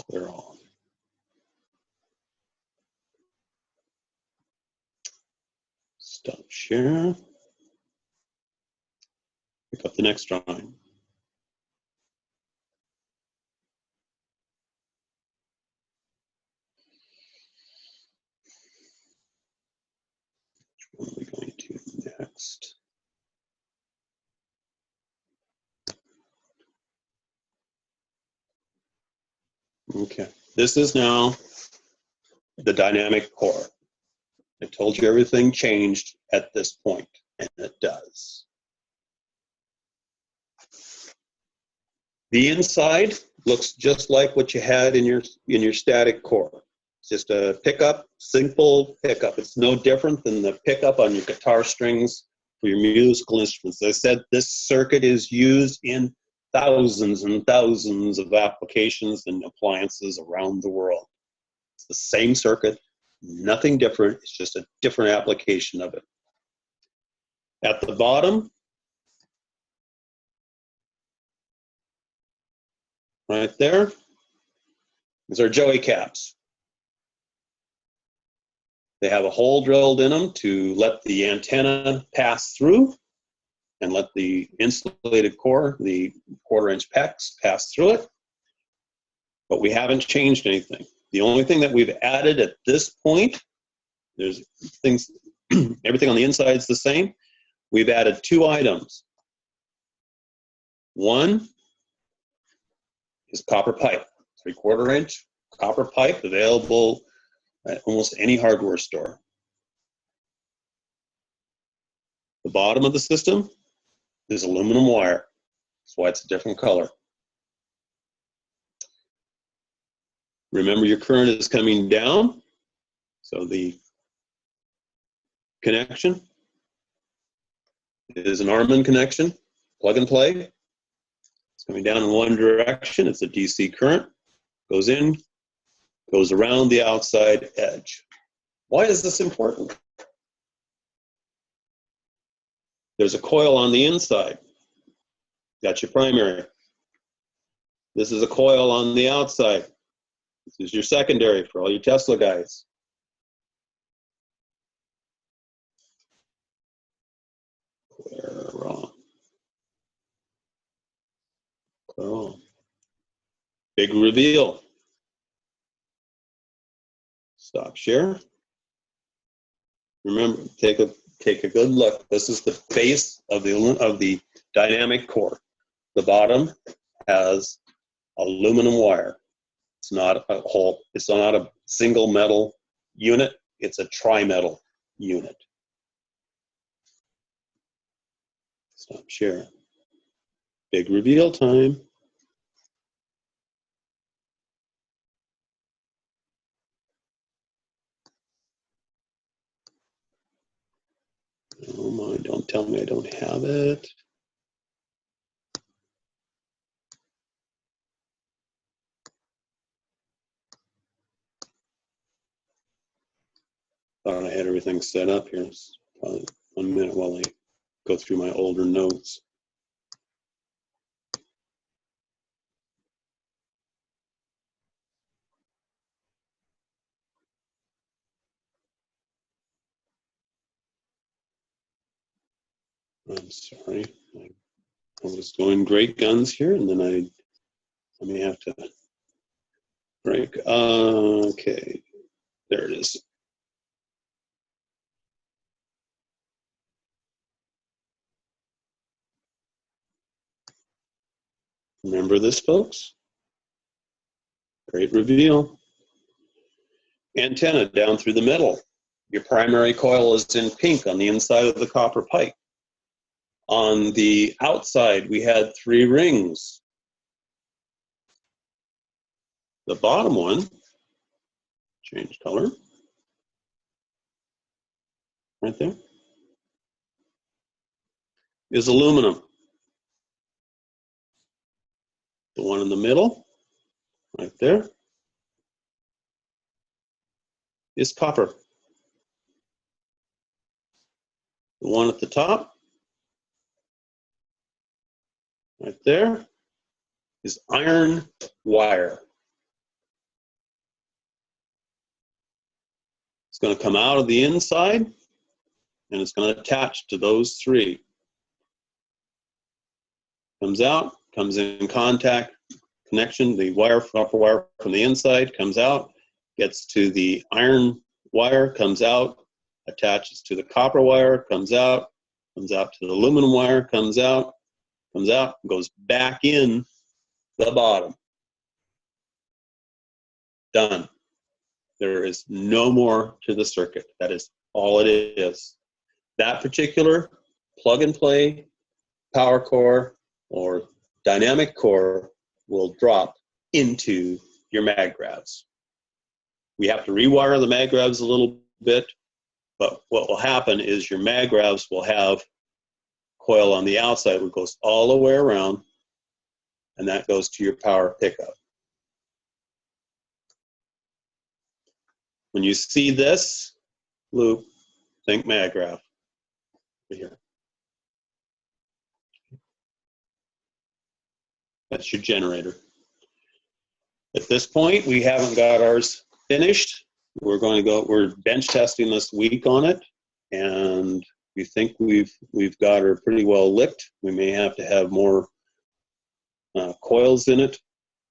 Clear on. Stop share. Pick up the next drawing. Which one are we going to next? Okay, this is now the dynamic core. I told you everything changed at this point, and it does. The inside looks just like what you had in your static core. It's just a pickup, simple pickup. It's no different than the pickup on your guitar strings for your musical instruments. As I said, this circuit is used in thousands and thousands of applications and appliances around the world. It's the same circuit, nothing different. It's just a different application of it. At the bottom, right there, is our joey caps. They have a hole drilled in them to let the antenna pass through and let the insulated core, the 1/4-inch PEX, pass through it. But we haven't changed anything. The only thing that we've added at this point, there's things, everything on the inside is the same. We've added 2 items. One is copper pipe, 3/4-inch copper pipe, available at almost any hardware store. The bottom of the system is aluminum wire. That's why it's a different color. Remember, your current is coming down, so the connection is an Armin connection, plug and play. It's coming down in one direction. It's a DC current, goes in, goes around the outside edge. Why is this important? There's a coil on the inside. That's your primary. This is a coil on the outside. This is your secondary for all you Tesla guys. Clear on. Clear on. Big reveal. Stop share. Remember, take a good look. This is the base of the dynamic core. The bottom has aluminum wire. It's not a whole. It's not a single metal unit. It's a tri-metal unit. Stop sharing. Big reveal time. Oh my, don't tell me I don't have it. Thought I had everything set up here. It's probably 1 minute while I go through my older notes. I'm sorry. I was going great guns here, and then I may have to break. Okay, there it is. Remember this, folks? Great reveal. Antenna down through the middle. Your primary coil is in pink on the inside of the copper pipe. On the outside, we had 3 rings. The bottom one, change color, right there, is aluminum. The one in the middle, right there, is copper. The one at the top, right there, is iron wire. It's going to come out of the inside, and it's going to attach to those 3. Comes out, comes in contact, connection, the wire, copper wire from the inside comes out, gets to the iron wire, comes out, attaches to the copper wire, comes out to the aluminum wire, comes out, goes back in the bottom. Done. There is no more to the circuit. That is all it is. That particular plug and play power core or dynamic core will drop into your mag grabs. We have to rewire the mag grabs a little bit, but what will happen is your mag grabs will have coil on the outside which goes all the way around, and that goes to your power pickup. When you see this loop, think mag grab. Right here. That's your generator. At this point, we haven't got ours finished. We're bench testing this week on it, and we think we've got her pretty well licked. We may have to have more coils in it,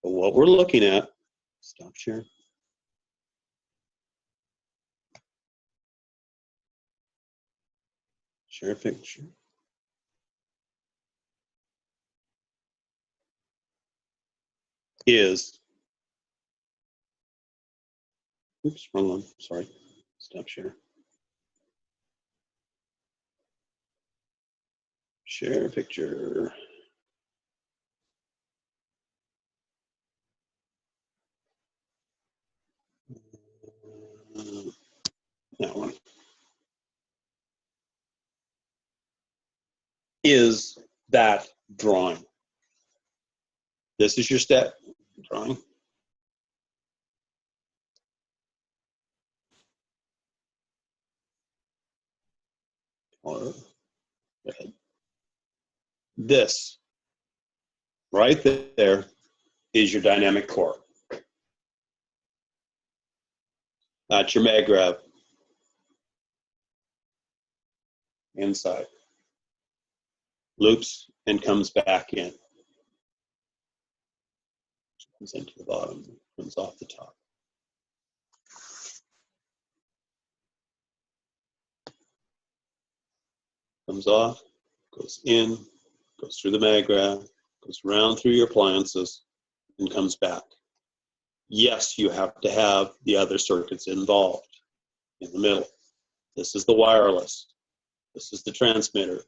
but what we're looking at, stop sharing. Share a picture. Is, oops, wrong one, sorry, stop share. Share a picture. That one. Is that drawing. This is your step drawing. Go ahead. This right there is your dynamic core. That's your mag grab. Inside. Loops and comes back in. Comes into the bottom, comes off the top. Comes off, goes in, goes through the mag grab, goes around through your appliances, and comes back. Yes, you have to have the other circuits involved in the middle. This is the wireless. This is the transmitter.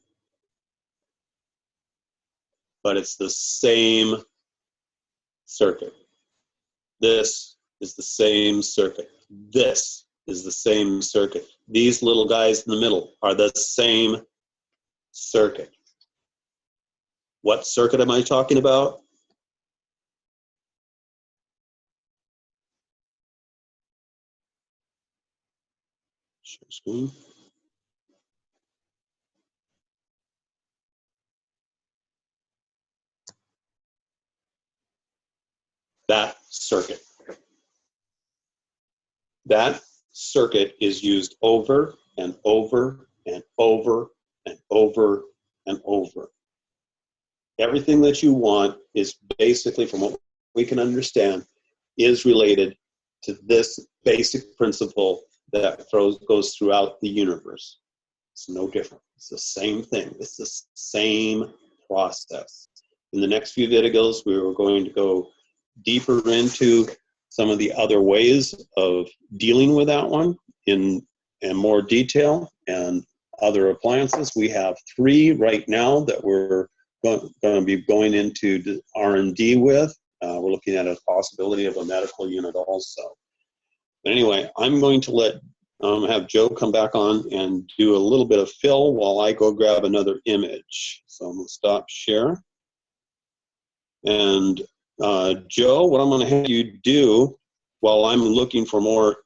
But it's the same circuit. This is the same circuit. This is the same circuit. These little guys in the middle are the same circuit. What circuit am I talking about? Share screen. That circuit. That circuit is used over and over and over and over and over. Everything that you want is basically, from what we can understand, is related to this basic principle that goes throughout the universe. It's no different. It's the same thing. It's the same process. In the next few videos, we are going to go deeper into some of the other ways of dealing with that one in more detail and other appliances. We have 3 right now that we're going to be going into the R&D with. We're looking at a possibility of a medical unit also. But anyway, I'm going to let have Joe come back on and do a little bit of fill while I go grab another image. So I'm going to stop share. And Joe, what I'm going to have you do while I'm looking for more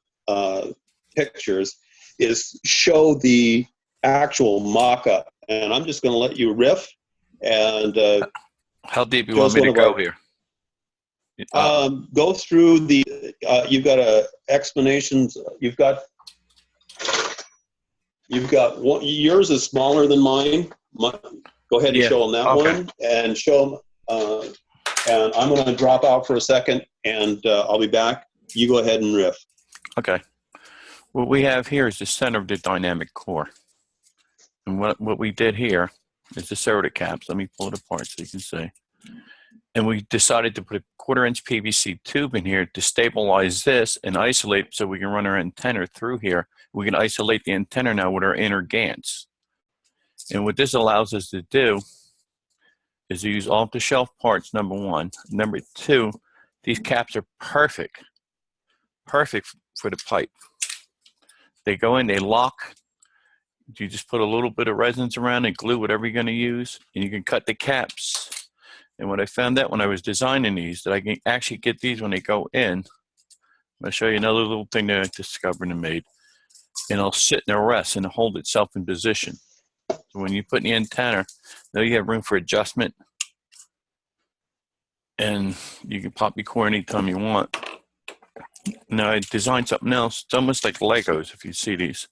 pictures is show the actual mock-up. And I'm just going to let you riff. And how deep you want me to go here? Go through the, you've got explanations, you've got one, yours is smaller than mine. Go ahead and show them that one, and show them, and I'm going to drop out for a second, and I'll be back. You go ahead and riff. Okay. What we have here is the center of the dynamic core. And what we did here is the soda caps. Let me pull it apart so you can see. And we decided to put a 1/4-inch PVC tube in here to stabilize this and isolate so we can run our antenna through here. We can isolate the antenna now with our inner GANs. And what this allows us to do is to use off-the-shelf parts, number 1. Number 2, these caps are perfect for the pipe. They go in, they lock. You just put a little bit of resonance around and glue whatever you're going to use, and you can cut the caps. And what I found out when I was designing these, that I can actually get these when they go in. I'll show you another little thing that I discovered and made. And it'll sit in a rest and hold itself in position. So when you put in the antenna, now you have room for adjustment. And you can pop your core anytime you want. Now I designed something else. It's almost like Legos if you see these.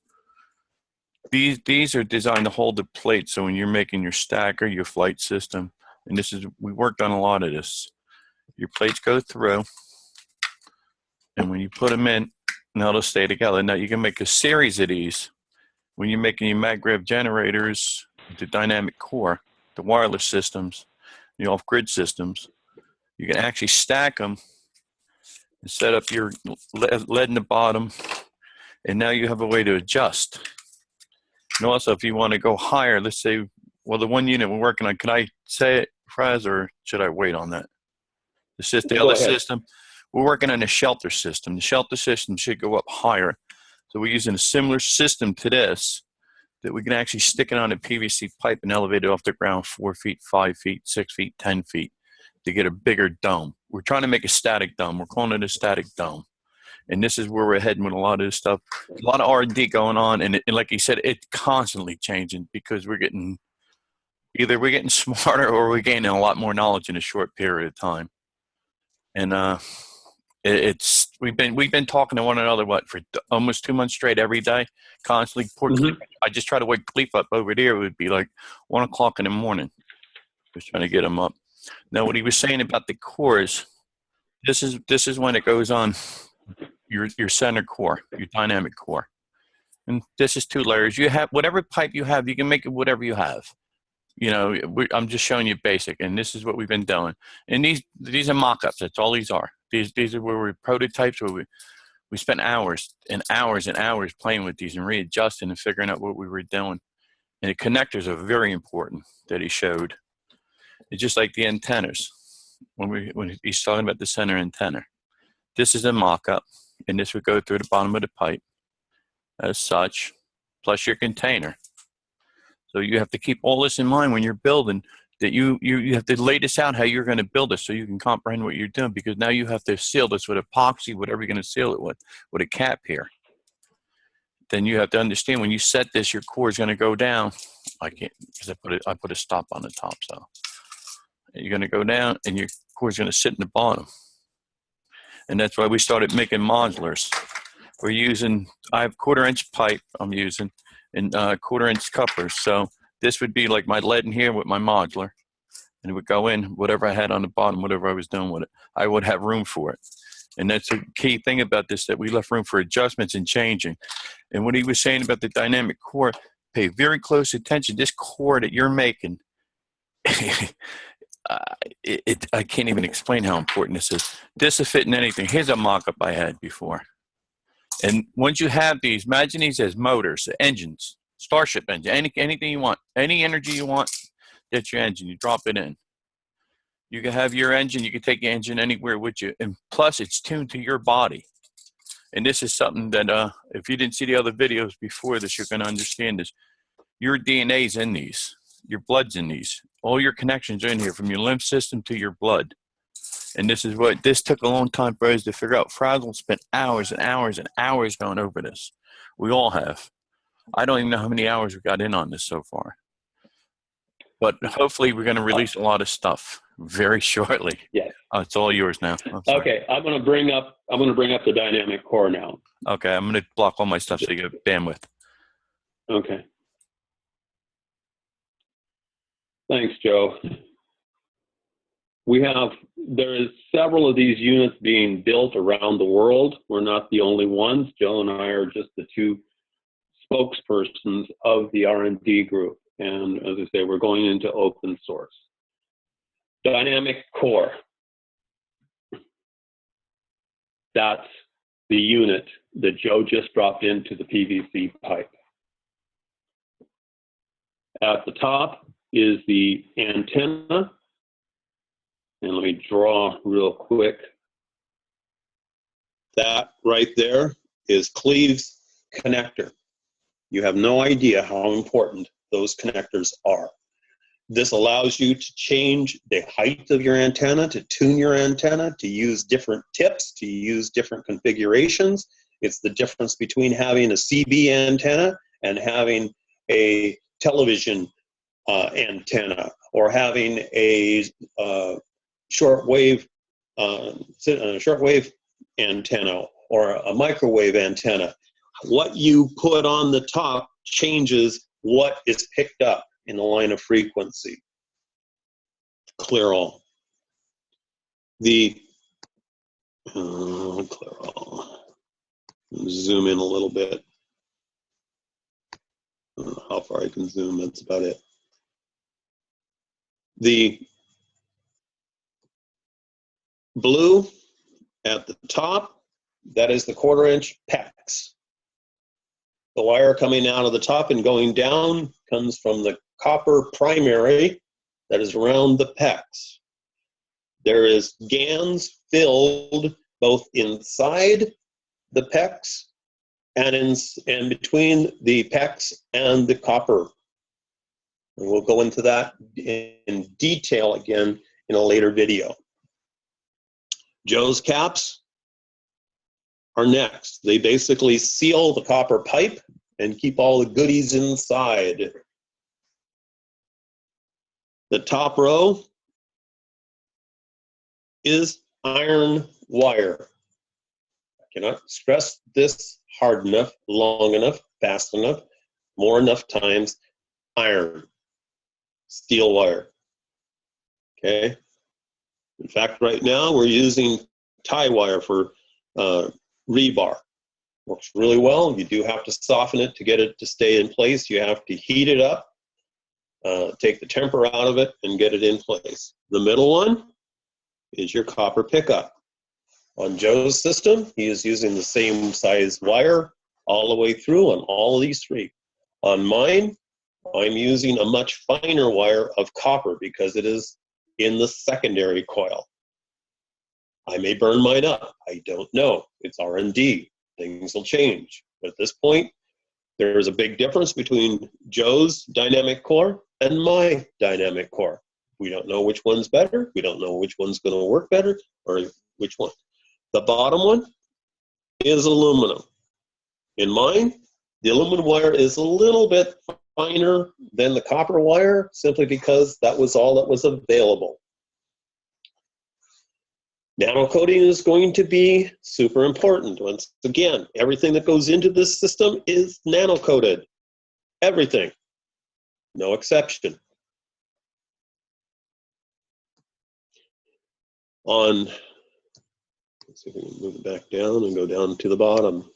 These are designed to hold the plate, so when you're making your stacker, your flight system, and we worked on a lot of this. Your plates go through, and when you put them in, now they'll stay together. Now you can make a series of these. When you're making your magrev generators, the dynamic core, the wireless systems, the off-grid systems, you can actually stack them and set up your lead in the bottom, and now you have a way to adjust. And also, if you want to go higher, let's say, well, the one unit we're working on, can I say it, Fraz, or should I wait on that? The other system, we're working on a shelter system. The shelter system should go up higher. So we're using a similar system to this that we can actually stick it on a PVC pipe and elevate it off the ground 4 feet, 5 feet, 6 feet, 10 feet to get a bigger dome. We're trying to make a static dome. We're calling it a static dome. And this is where we're heading with a lot of this stuff. A lot of R&D going on, and like you said, it's constantly changing because we're getting smarter or we're gaining a lot more knowledge in a short period of time. And we've been talking to one another for almost 2 months straight every day, constantly. I just try to wake Cleef up over there. It would be like 1 o'clock in the morning, just trying to get him up. Now, what he was saying about the cores, this is when it goes on. Your center core, your dynamic core. And this is 2 layers. You have whatever pipe you have, you can make it whatever you have. You know, I'm just showing you basic, and this is what we've been doing. And these are mock-ups. That's all these are. These are where we're prototypes, where we spent hours and hours and hours playing with these and readjusting and figuring out what we were doing. And the connectors are very important that he showed. It's just like the antennas. When he's talking about the center antenna. This is a mock-up, and this would go through the bottom of the pipe as such, plus your container. So you have to keep all this in mind when you're building, that you have to lay this out how you're going to build this so you can comprehend what you're doing, because now you have to seal this with epoxy, whatever you're going to seal it with a cap here. then you have to understand when you set this, your core is going to go down. I can't, because I put a stop on the top, so you're going to go down and your core is going to sit in the bottom. And that's why we started making modulars. We're using, I have 1/4-inch pipe I'm using and 1/4-inch couplers. So this would be like my lead in here with my modular, and it would go in whatever I had on the bottom, whatever I was doing with it. I would have room for it. And that's a key thing about this, that we left room for adjustments and changing. And what he was saying about the dynamic core, pay very close attention. This core that you're making, I can't even explain how important this is. This will fit in anything. Here's a mock-up I had before. And once you have these, imagine these as motors, engines, Starship engine, anything you want, any energy you want, that's your engine. You drop it in. You can have your engine, you can take your engine anywhere with you. And plus, it's tuned to your body. And this is something that, if you didn't see the other videos before this, you're going to understand this. Your DNA's in these. Your blood's in these. All your connections are in here, from your lymph system to your blood. And this took a long time for us to figure out. Frazzle spent hours and hours and hours going over this. We all have. I don't even know how many hours we got in on this so far. But hopefully we're going to release a lot of stuff very shortly. Yes. It's all yours now. Okay, I'm going to bring up the dynamic core now. Okay, I'm going to block all my stuff so you get bandwidth. Okay. Thanks, Joe. There is several of these units being built around the world. We're not the only ones. Joe and I are just the two spokespersons of the R&D group. And as I say, we're going into open source. Dynamic core. That's the unit that Joe just dropped into the PVC pipe. At the top is the antenna. And let me draw real quick. That right there is Cleve's connector. You have no idea how important those connectors are. This allows you to change the height of your antenna, to tune your antenna, to use different tips, to use different configurations. It's the difference between having a CB antenna and having a television antenna, or having a shortwave antenna or a microwave antenna. What you put on the top changes what is picked up in the line of frequency. Clear all. Clear all. Zoom in a little bit. I don't know how far I can zoom, that's about it. The blue at the top, that is the 1/4-inch PEX. The wire coming out of the top and going down comes from the copper primary that is around the PEX. There is GANs filled both inside the PEX and between the PEX and the copper. And we'll go into that in detail again in a later video. Joe's caps are next. They basically seal the copper pipe and keep all the goodies inside. The top row is iron wire. I cannot stress this hard enough, long enough, fast enough, more enough times. Iron, steel wire. Okay. In fact, right now we're using tie wire for rebar. Works really well. You do have to soften it to get it to stay in place. You have to heat it up, take the temper out of it, and get it in place. The middle one is your copper pickup. On Joe's system, he is using the same size wire all the way through on all of these three. On mine, I'm using a much finer wire of copper because it is in the secondary coil. I may burn mine up. I don't know. It's R&D. Things will change. But at this point, there is a big difference between Joe's dynamic core and my dynamic core. We don't know which one's better. We don't know which one's going to work better or which one. The bottom one is aluminum. In mine, The aluminum wire is a little bit finer than the copper wire, simply because that was all that was available. Nano coating is going to be super important. Once again, everything that goes into this system is nano coated. Everything, no exception. Let's see if we can move it back down and go down to the bottom.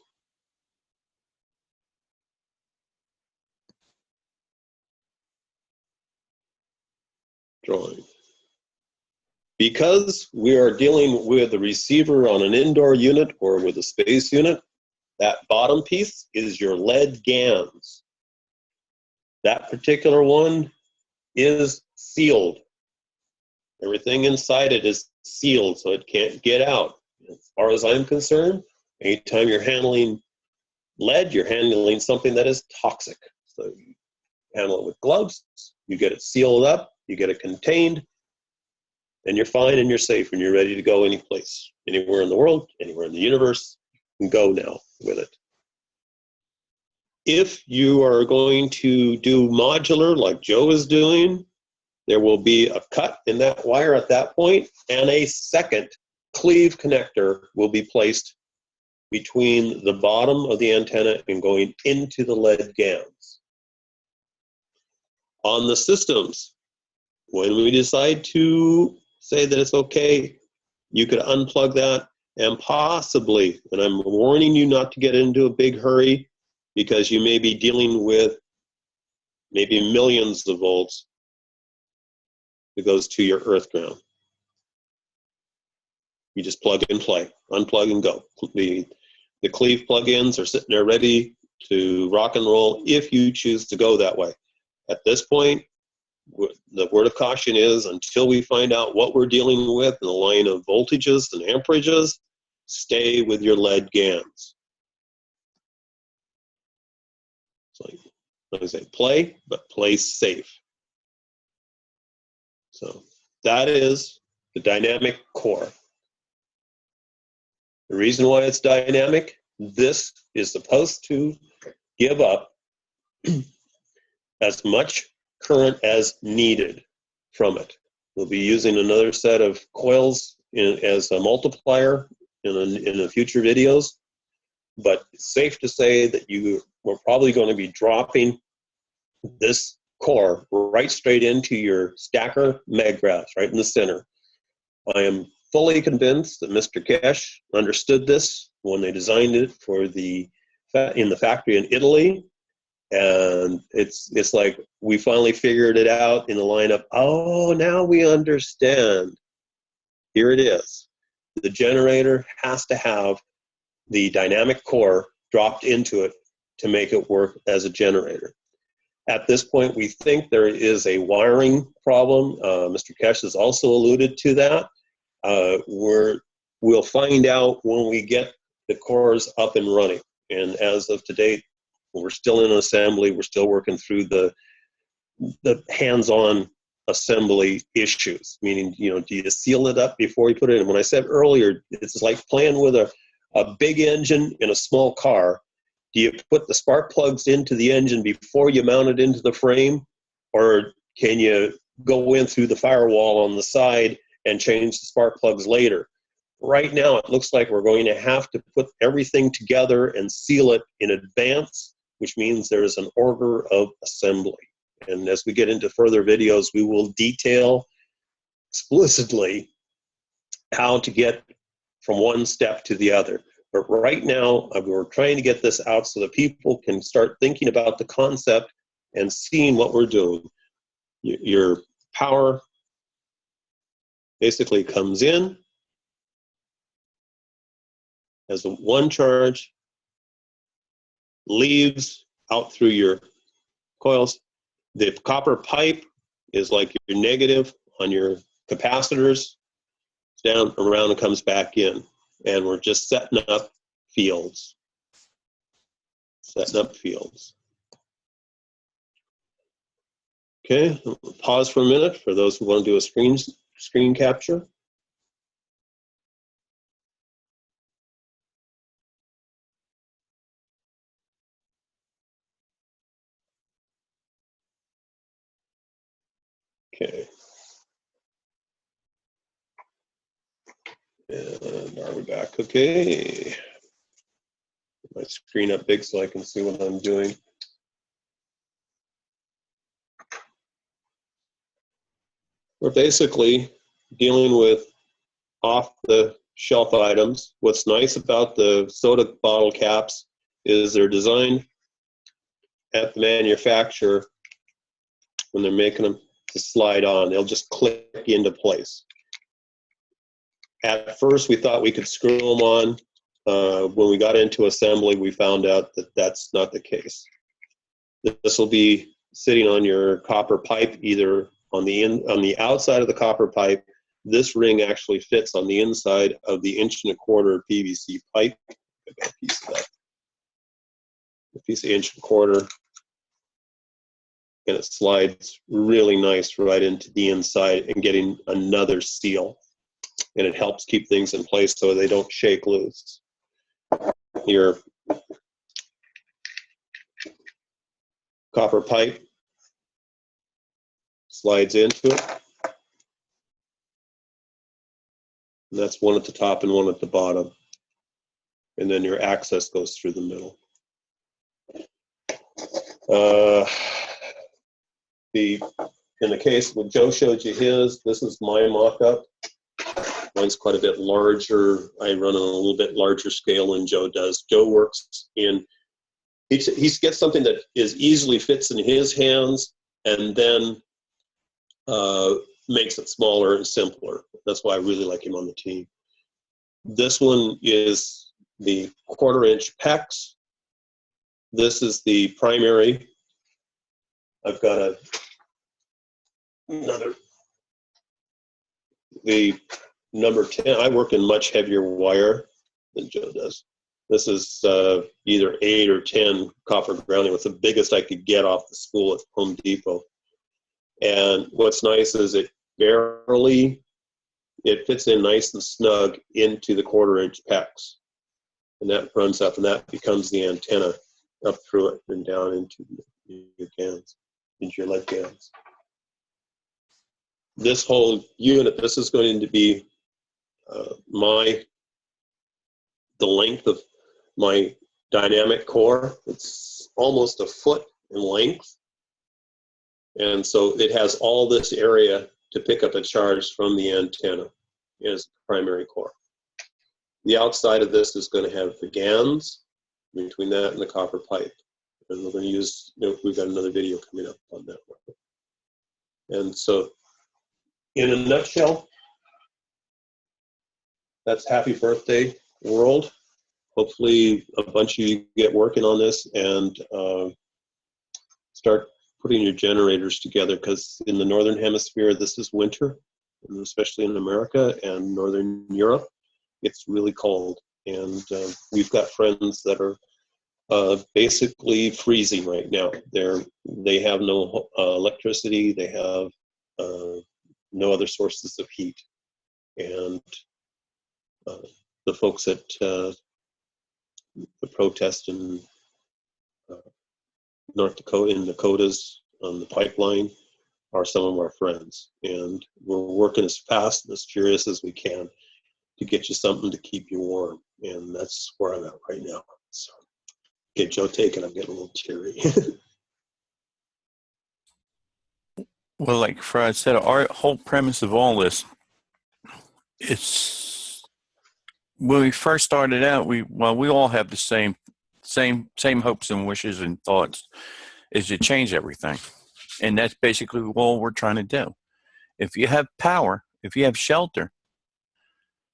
Drawing. Because we are dealing with a receiver on an indoor unit or with a space unit, that bottom piece is your lead GANs. That particular one is sealed. Everything inside it is sealed, so it can't get out. As far as I'm concerned, anytime you're handling lead, you're handling something that is toxic. So you handle it with gloves, you get it sealed up, you get it contained, and you're fine and you're safe and you're ready to go any place, anywhere in the world, anywhere in the universe. You can go now with it. If you are going to do modular like Joe is doing, there will be a cut in that wire at that point, and a second cleave connector will be placed between the bottom of the antenna and going into the lead GANs. On the systems, when we decide to say that it's okay, you could unplug that and possibly, and I'm warning you not to get into a big hurry, because you may be dealing with maybe millions of volts that goes to your earth ground. You just plug and play, unplug and go. The cleave plugins are sitting there ready to rock and roll if you choose to go that way. At this point, the word of caution is, until we find out what we're dealing with in the line of voltages and amperages, stay with your lead GANs. So, like I say, play, but play safe. So that is the dynamic core. The reason why it's dynamic, this is supposed to give up as much current as needed from it. We'll be using another set of coils as a multiplier in the future videos, but it's safe to say that we're probably going to be dropping this core right straight into your stacker mag graphs, right in the center. I am fully convinced that Mr. Kesh understood this when they designed it in the factory in Italy. And it's like we finally figured it out in the lineup. Oh, now we understand. Here it is. The generator has to have the dynamic core dropped into it to make it work as a generator. At this point, we think there is a wiring problem. Mr. Kesh has also alluded to that. We'll find out when we get the cores up and running. And as of today, we're still in assembly. We're still working through the hands-on assembly issues, meaning, do you seal it up before you put it in? When I said earlier, it's like playing with a big engine in a small car. Do you put the spark plugs into the engine before you mount it into the frame? Or can you go in through the firewall on the side and change the spark plugs later? Right now, it looks like we're going to have to put everything together and seal it in advance, which means there's an order of assembly. And as we get into further videos, we will detail explicitly how to get from one step to the other. But right now, we're trying to get this out so that people can start thinking about the concept and seeing what we're doing. Your power basically comes in as one charge, leaves out through your coils. The copper pipe is like your negative on your capacitors. It's down, around, and comes back in. And we're just setting up fields. Okay, pause for a minute for those who want to do a screen capture. Okay. And are we back? Okay. Put my screen up big so I can see what I'm doing. We're basically dealing with off-the-shelf items. What's nice about the soda bottle caps is they're designed at the manufacturer when they're making them to slide on. They'll just click into place. At first, we thought we could screw them on. When we got into assembly, we found out that that's not the case. This will be sitting on your copper pipe, either on the outside of the copper pipe. This ring actually fits on the inside of the 1¼ inch PVC pipe. I got a piece of that. A piece of 1¼ inch, and it slides really nice right into the inside and getting another seal. And it helps keep things in place so they don't shake loose. Your copper pipe slides into it. And that's one at the top and one at the bottom. And then your access goes through the middle. In the case when Joe showed you his, this is my mock-up. Mine's quite a bit larger. I run on a little bit larger scale than Joe does. Joe works in, he gets something that is easily fits in his hands and then makes it smaller and simpler. That's why I really like him on the team. This one is the 1/4 inch PEX. This is the primary. I've got the number 10. I work in much heavier wire than Joe does. This is either 8 or 10 copper grounding. It's the biggest I could get off the spool at Home Depot. And what's nice is it fits in nice and snug into the 1/4 inch PEX. And that runs up and that becomes the antenna up through it and down into your cans, into your lead cans. This whole unit, this is going to be the length of my dynamic core. It's almost 1 foot in length. And so it has all this area to pick up a charge from the antenna as the primary core. The outside of this is going to have the GANs between that and the copper pipe. And we're going to use, we've got another video coming up on that one. And so in a nutshell, that's Happy Birthday World. Hopefully a bunch of you get working on this and start putting your generators together, because in the Northern Hemisphere, this is winter, and especially in America and Northern Europe, it's really cold. And we've got friends that are basically freezing right now. They have no electricity, they have no other sources of heat. And the folks at the protest in North Dakota, in Dakotas on the pipeline, are some of our friends. And we're working as fast and as furious as we can to get you something to keep you warm. And that's where I'm at right now. So, okay, Joe, take it. I'm getting a little teary. Well, like Fred said, our whole premise of all this, it's when we first started out, we all have the same hopes and wishes and thoughts, is to change everything. And that's basically all we're trying to do. If you have power, if you have shelter,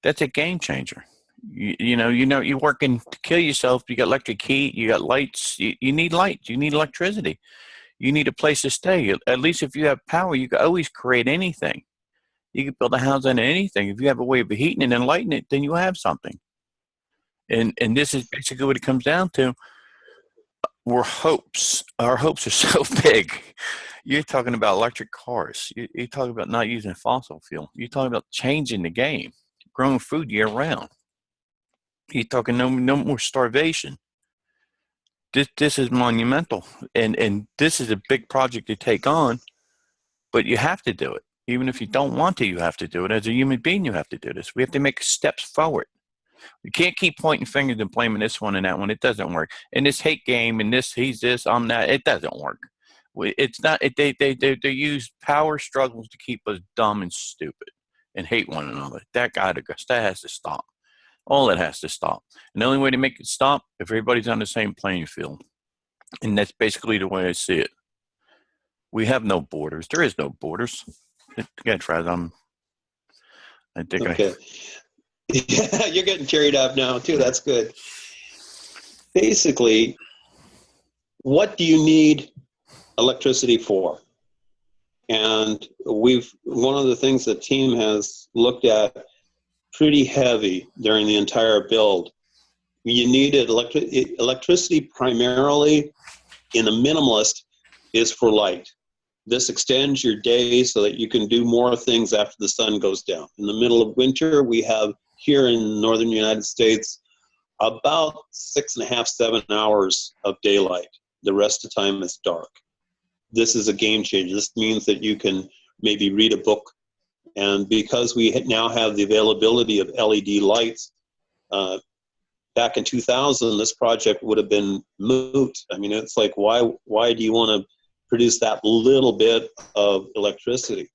that's a game changer. You're working to kill yourself. You got electric heat, you got lights, you need lights, you need electricity. You need a place to stay. At least if you have power, you can always create anything. You can build a house out of anything. If you have a way of heating it and lighting it, then you have something. And this is basically what it comes down to. Our hopes are so big. You're talking about electric cars. You're talking about not using fossil fuel. You're talking about changing the game, growing food year round. You're talking no more starvation. This is monumental, and this is a big project to take on. But you have to do it. Even if you don't want to, you have to do it. As a human being, you have to do this. We have to make steps forward. You can't keep pointing fingers and blaming this one and that one. It doesn't work. In this hate game, and this, he's this, I'm that, it doesn't work. It's not, they use power struggles to keep us dumb and stupid and hate one another. That has to stop. All that has to stop. And the only way to make it stop, if everybody's on the same playing field. And that's basically the way I see it. We have no borders. There is no borders. Again, Fraz, I think Okay. Yeah, you're getting carried up now too. That's good. Basically, what do you need electricity for? And one of the things the team has looked at pretty heavy during the entire build. You needed electricity primarily in the minimalist is for light. This extends your day so that you can do more things after the sun goes down. In the middle of winter, we have here in northern United States about 6.5, 7 hours of daylight. The rest of the time is dark. This is a game changer. This means that you can maybe read a book. And because we now have the availability of LED lights, back in 2000, this project would have been moot. I mean, it's like, why do you want to produce that little bit of electricity?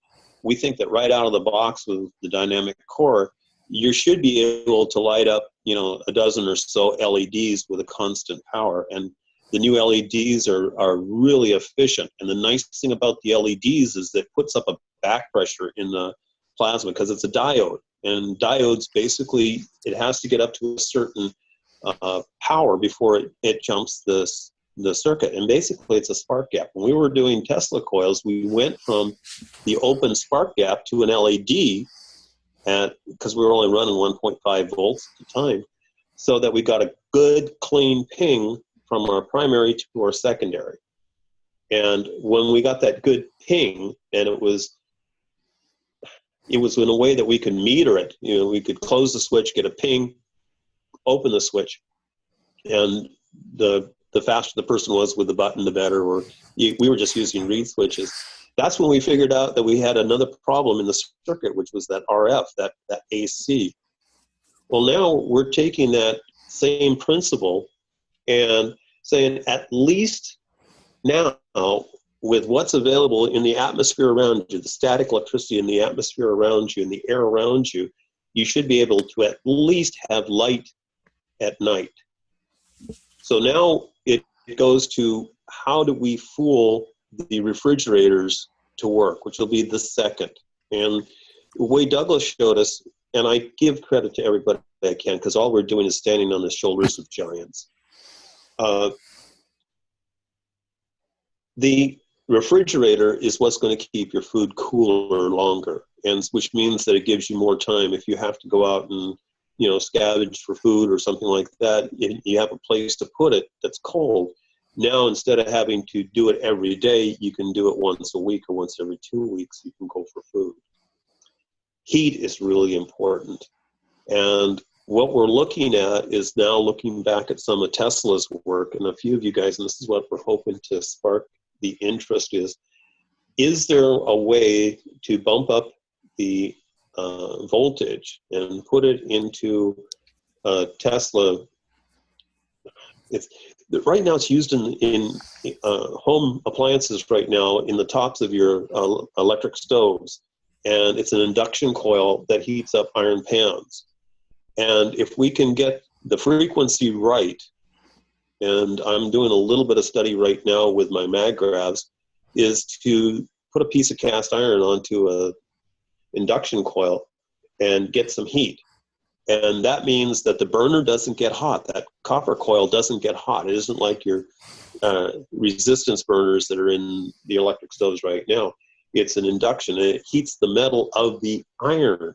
We think that right out of the box with the dynamic core, you should be able to light up, a dozen or so LEDs with a constant power. And the new LEDs are really efficient. And the nice thing about the LEDs is that it puts up a back pressure in the plasma because it's a diode. And diodes, basically, it has to get up to a certain power before it jumps the circuit. And basically, it's a spark gap. When we were doing Tesla coils, we went from the open spark gap to an LED, because we were only running 1.5 volts at the time, so that we got a good, clean ping from our primary to our secondary. And when we got that good ping, and it was in a way that we could meter it. We could close the switch, get a ping, open the switch, and the faster the person was with the button, the better. Or we were just using reed switches. That's when we figured out that we had another problem in the circuit, which was that RF, that AC. Well, now we're taking that same principle and saying, at least now, with what's available in the atmosphere around you, the static electricity in the atmosphere around you and the air around you, you should be able to at least have light at night. So now it goes to, how do we fool the refrigerators to work, which will be the second. And the way Douglas showed us, and I give credit to everybody I can, because all we're doing is standing on the shoulders of giants. The refrigerator is what's going to keep your food cooler longer, and which means that it gives you more time. If you have to go out and scavenge for food or something like that, you have a place to put it that's cold. Now, instead of having to do it every day, you can do it once a week or once every 2 weeks. You can go for food. Heat is really important. And what we're looking at is now looking back at some of Tesla's work, and a few of you guys, and this is what we're hoping to spark the interest, is there a way to bump up the voltage and put it into Tesla? Right now it's used in home appliances right now in the tops of your electric stoves, and it's an induction coil that heats up iron pans. And if we can get the frequency right, and I'm doing a little bit of study right now with my magravs, is to put a piece of cast iron onto a induction coil and get some heat. And that means that the burner doesn't get hot. That copper coil doesn't get hot. It isn't like your resistance burners that are in the electric stoves right now. It's an induction, and it heats the metal of the iron.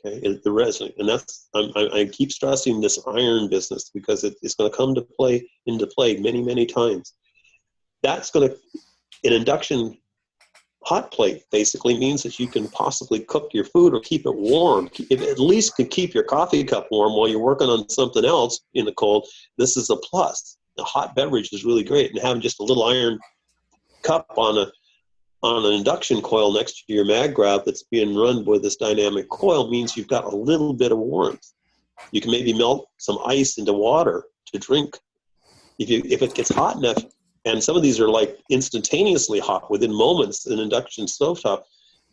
Okay, the resin, and that's I keep stressing this iron business because it's going to come into play many, many times. That's going to, an induction hot plate basically means that you can possibly cook your food or keep it warm. If at least can keep your coffee cup warm while you're working on something else in the cold, this is a plus. A hot beverage is really great, and having just a little iron cup on on an induction coil next to your mag graph that's being run with this dynamic coil means you've got a little bit of warmth. You can maybe melt some ice into water to drink. If it gets hot enough, and some of these are like instantaneously hot within moments, an induction stovetop,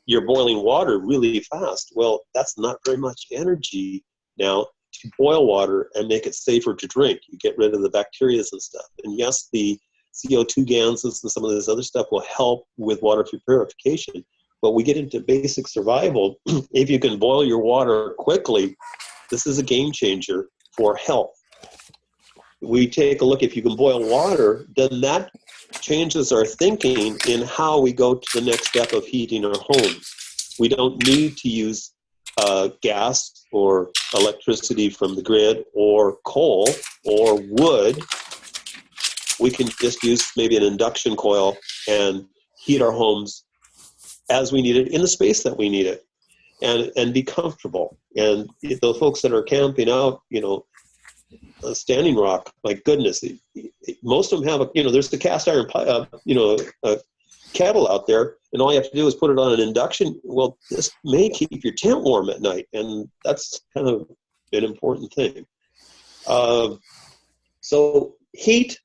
you're boiling water really fast. Well, that's not very much energy now to boil water and make it safer to drink. You get rid of the bacteria and stuff. And yes, the CO2 gases and some of this other stuff will help with water purification. But we get into basic survival. If you can boil your water quickly, this is a game changer for health. We take a look, if you can boil water, then that changes our thinking in how we go to the next step of heating our homes. We don't need to use gas or electricity from the grid or coal or wood. We can just use maybe an induction coil and heat our homes as we need it in the space that we need it, and be comfortable. And the folks that are camping out, Standing Rock, my goodness, most of them have there's the cast iron, kettle out there, and all you have to do is put it on an induction. Well, this may keep your tent warm at night, and that's kind of an important thing. So heat,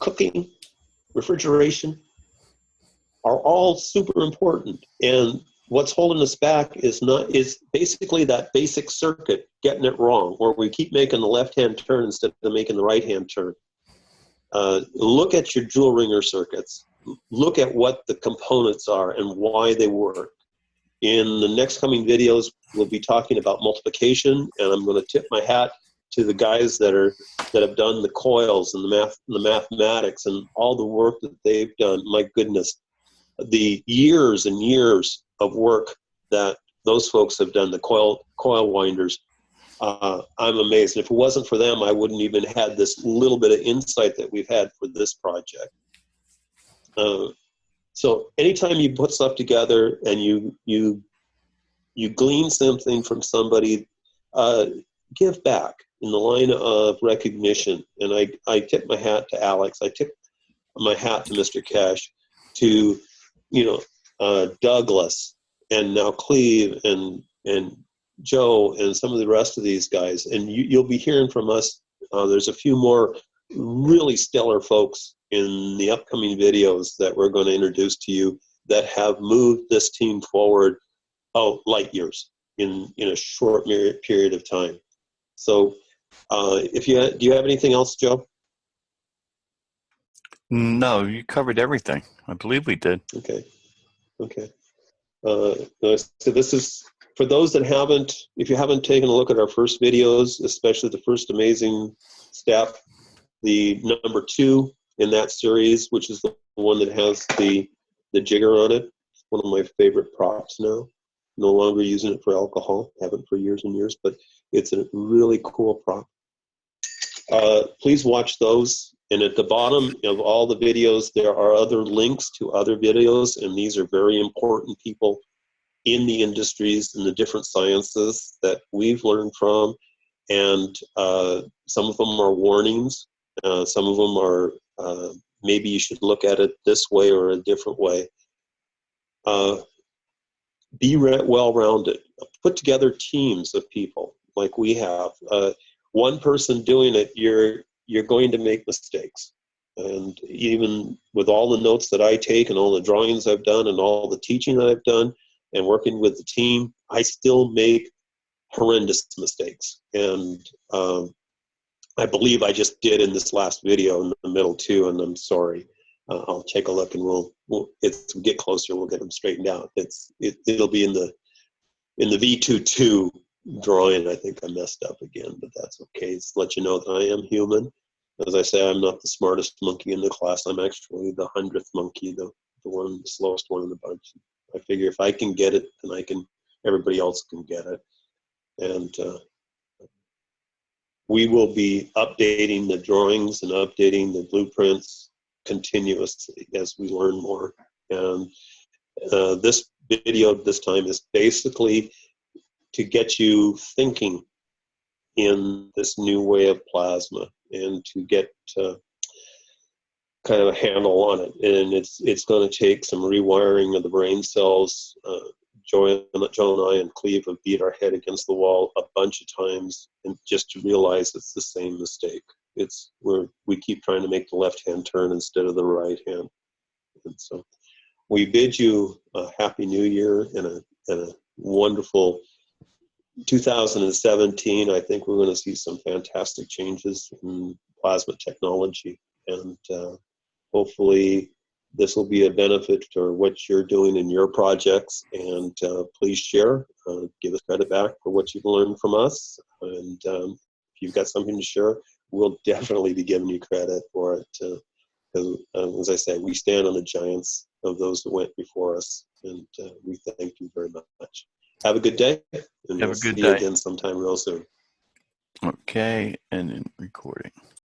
cooking, refrigeration are all super important, and what's holding us back is basically that basic circuit, getting it wrong, or we keep making the left-hand turn instead of making the right-hand turn. Look at your jewel ringer circuits. Look at what the components are and why they work. In the next coming videos, we'll be talking about multiplication, and I'm going to tip my hat to the guys that have done the coils and the mathematics and all the work that they've done. My goodness, the years and years of work that those folks have done, the coil winders. I'm amazed. If it wasn't for them, I wouldn't even had this little bit of insight that we've had for this project. So anytime you put stuff together and you glean something from somebody, give back in the line of recognition. And I tip my hat to Alex. I tip my hat to Mr. Cash, to Douglas, and now Cleve and Joe and some of the rest of these guys. And you'll be hearing from us. There's a few more really stellar folks in the upcoming videos that we're going to introduce to you that have moved this team forward light years in a short period of time. So do you have anything else, Joe? No, you covered everything. I believe we did. Okay. So this is, for those that if you haven't taken a look at our first videos, especially the first amazing step, the number 2 in that series, which is the one that has the jigger on it, one of my favorite props now. No longer using it for alcohol, haven't for years and years, but it's a really cool prop. Please watch those. And at the bottom of all the videos, there are other links to other videos, and these are very important people in the industries and the different sciences that we've learned from. And some of them are warnings. Some of them are maybe you should look at it this way or a different way. Be well-rounded. Put together teams of people like we have. One person doing it, you're going to make mistakes. And even with all the notes that I take and all the drawings I've done and all the teaching that I've done and working with the team, I still make horrendous mistakes. And I believe I just did in this last video in the middle too, and I'm sorry. I'll take a look and we'll get closer. We'll get them straightened out. It'll be in the V22 drawing. I think I messed up again, but that's okay. It's to let you know that I am human. As I say, I'm not the smartest monkey in the class. I'm actually the 100th monkey, the slowest one in the bunch. I figure if I can get it, then everybody else can get it. And we will be updating the drawings and updating the blueprints continuously as we learn more. And this video this time is basically to get you thinking in this new way of plasma and to get kind of a handle on it, and it's going to take some rewiring of the brain cells. Joe and I and Cleve have beat our head against the wall a bunch of times, and just to realize it's the same mistake. We keep trying to make the left-hand turn instead of the right hand, and so we bid you a happy new year and a wonderful 2017. I think we're going to see some fantastic changes in plasma technology, and hopefully this will be a benefit for what you're doing in your projects. And please share, give us credit back for what you've learned from us. And if you've got something to share, we'll definitely be giving you credit for it. Because as I say, we stand on the giants of those that went before us, and we thank you very much. Have a good day, and Have we'll a good see you day. again sometime real soon. Okay, and then recording.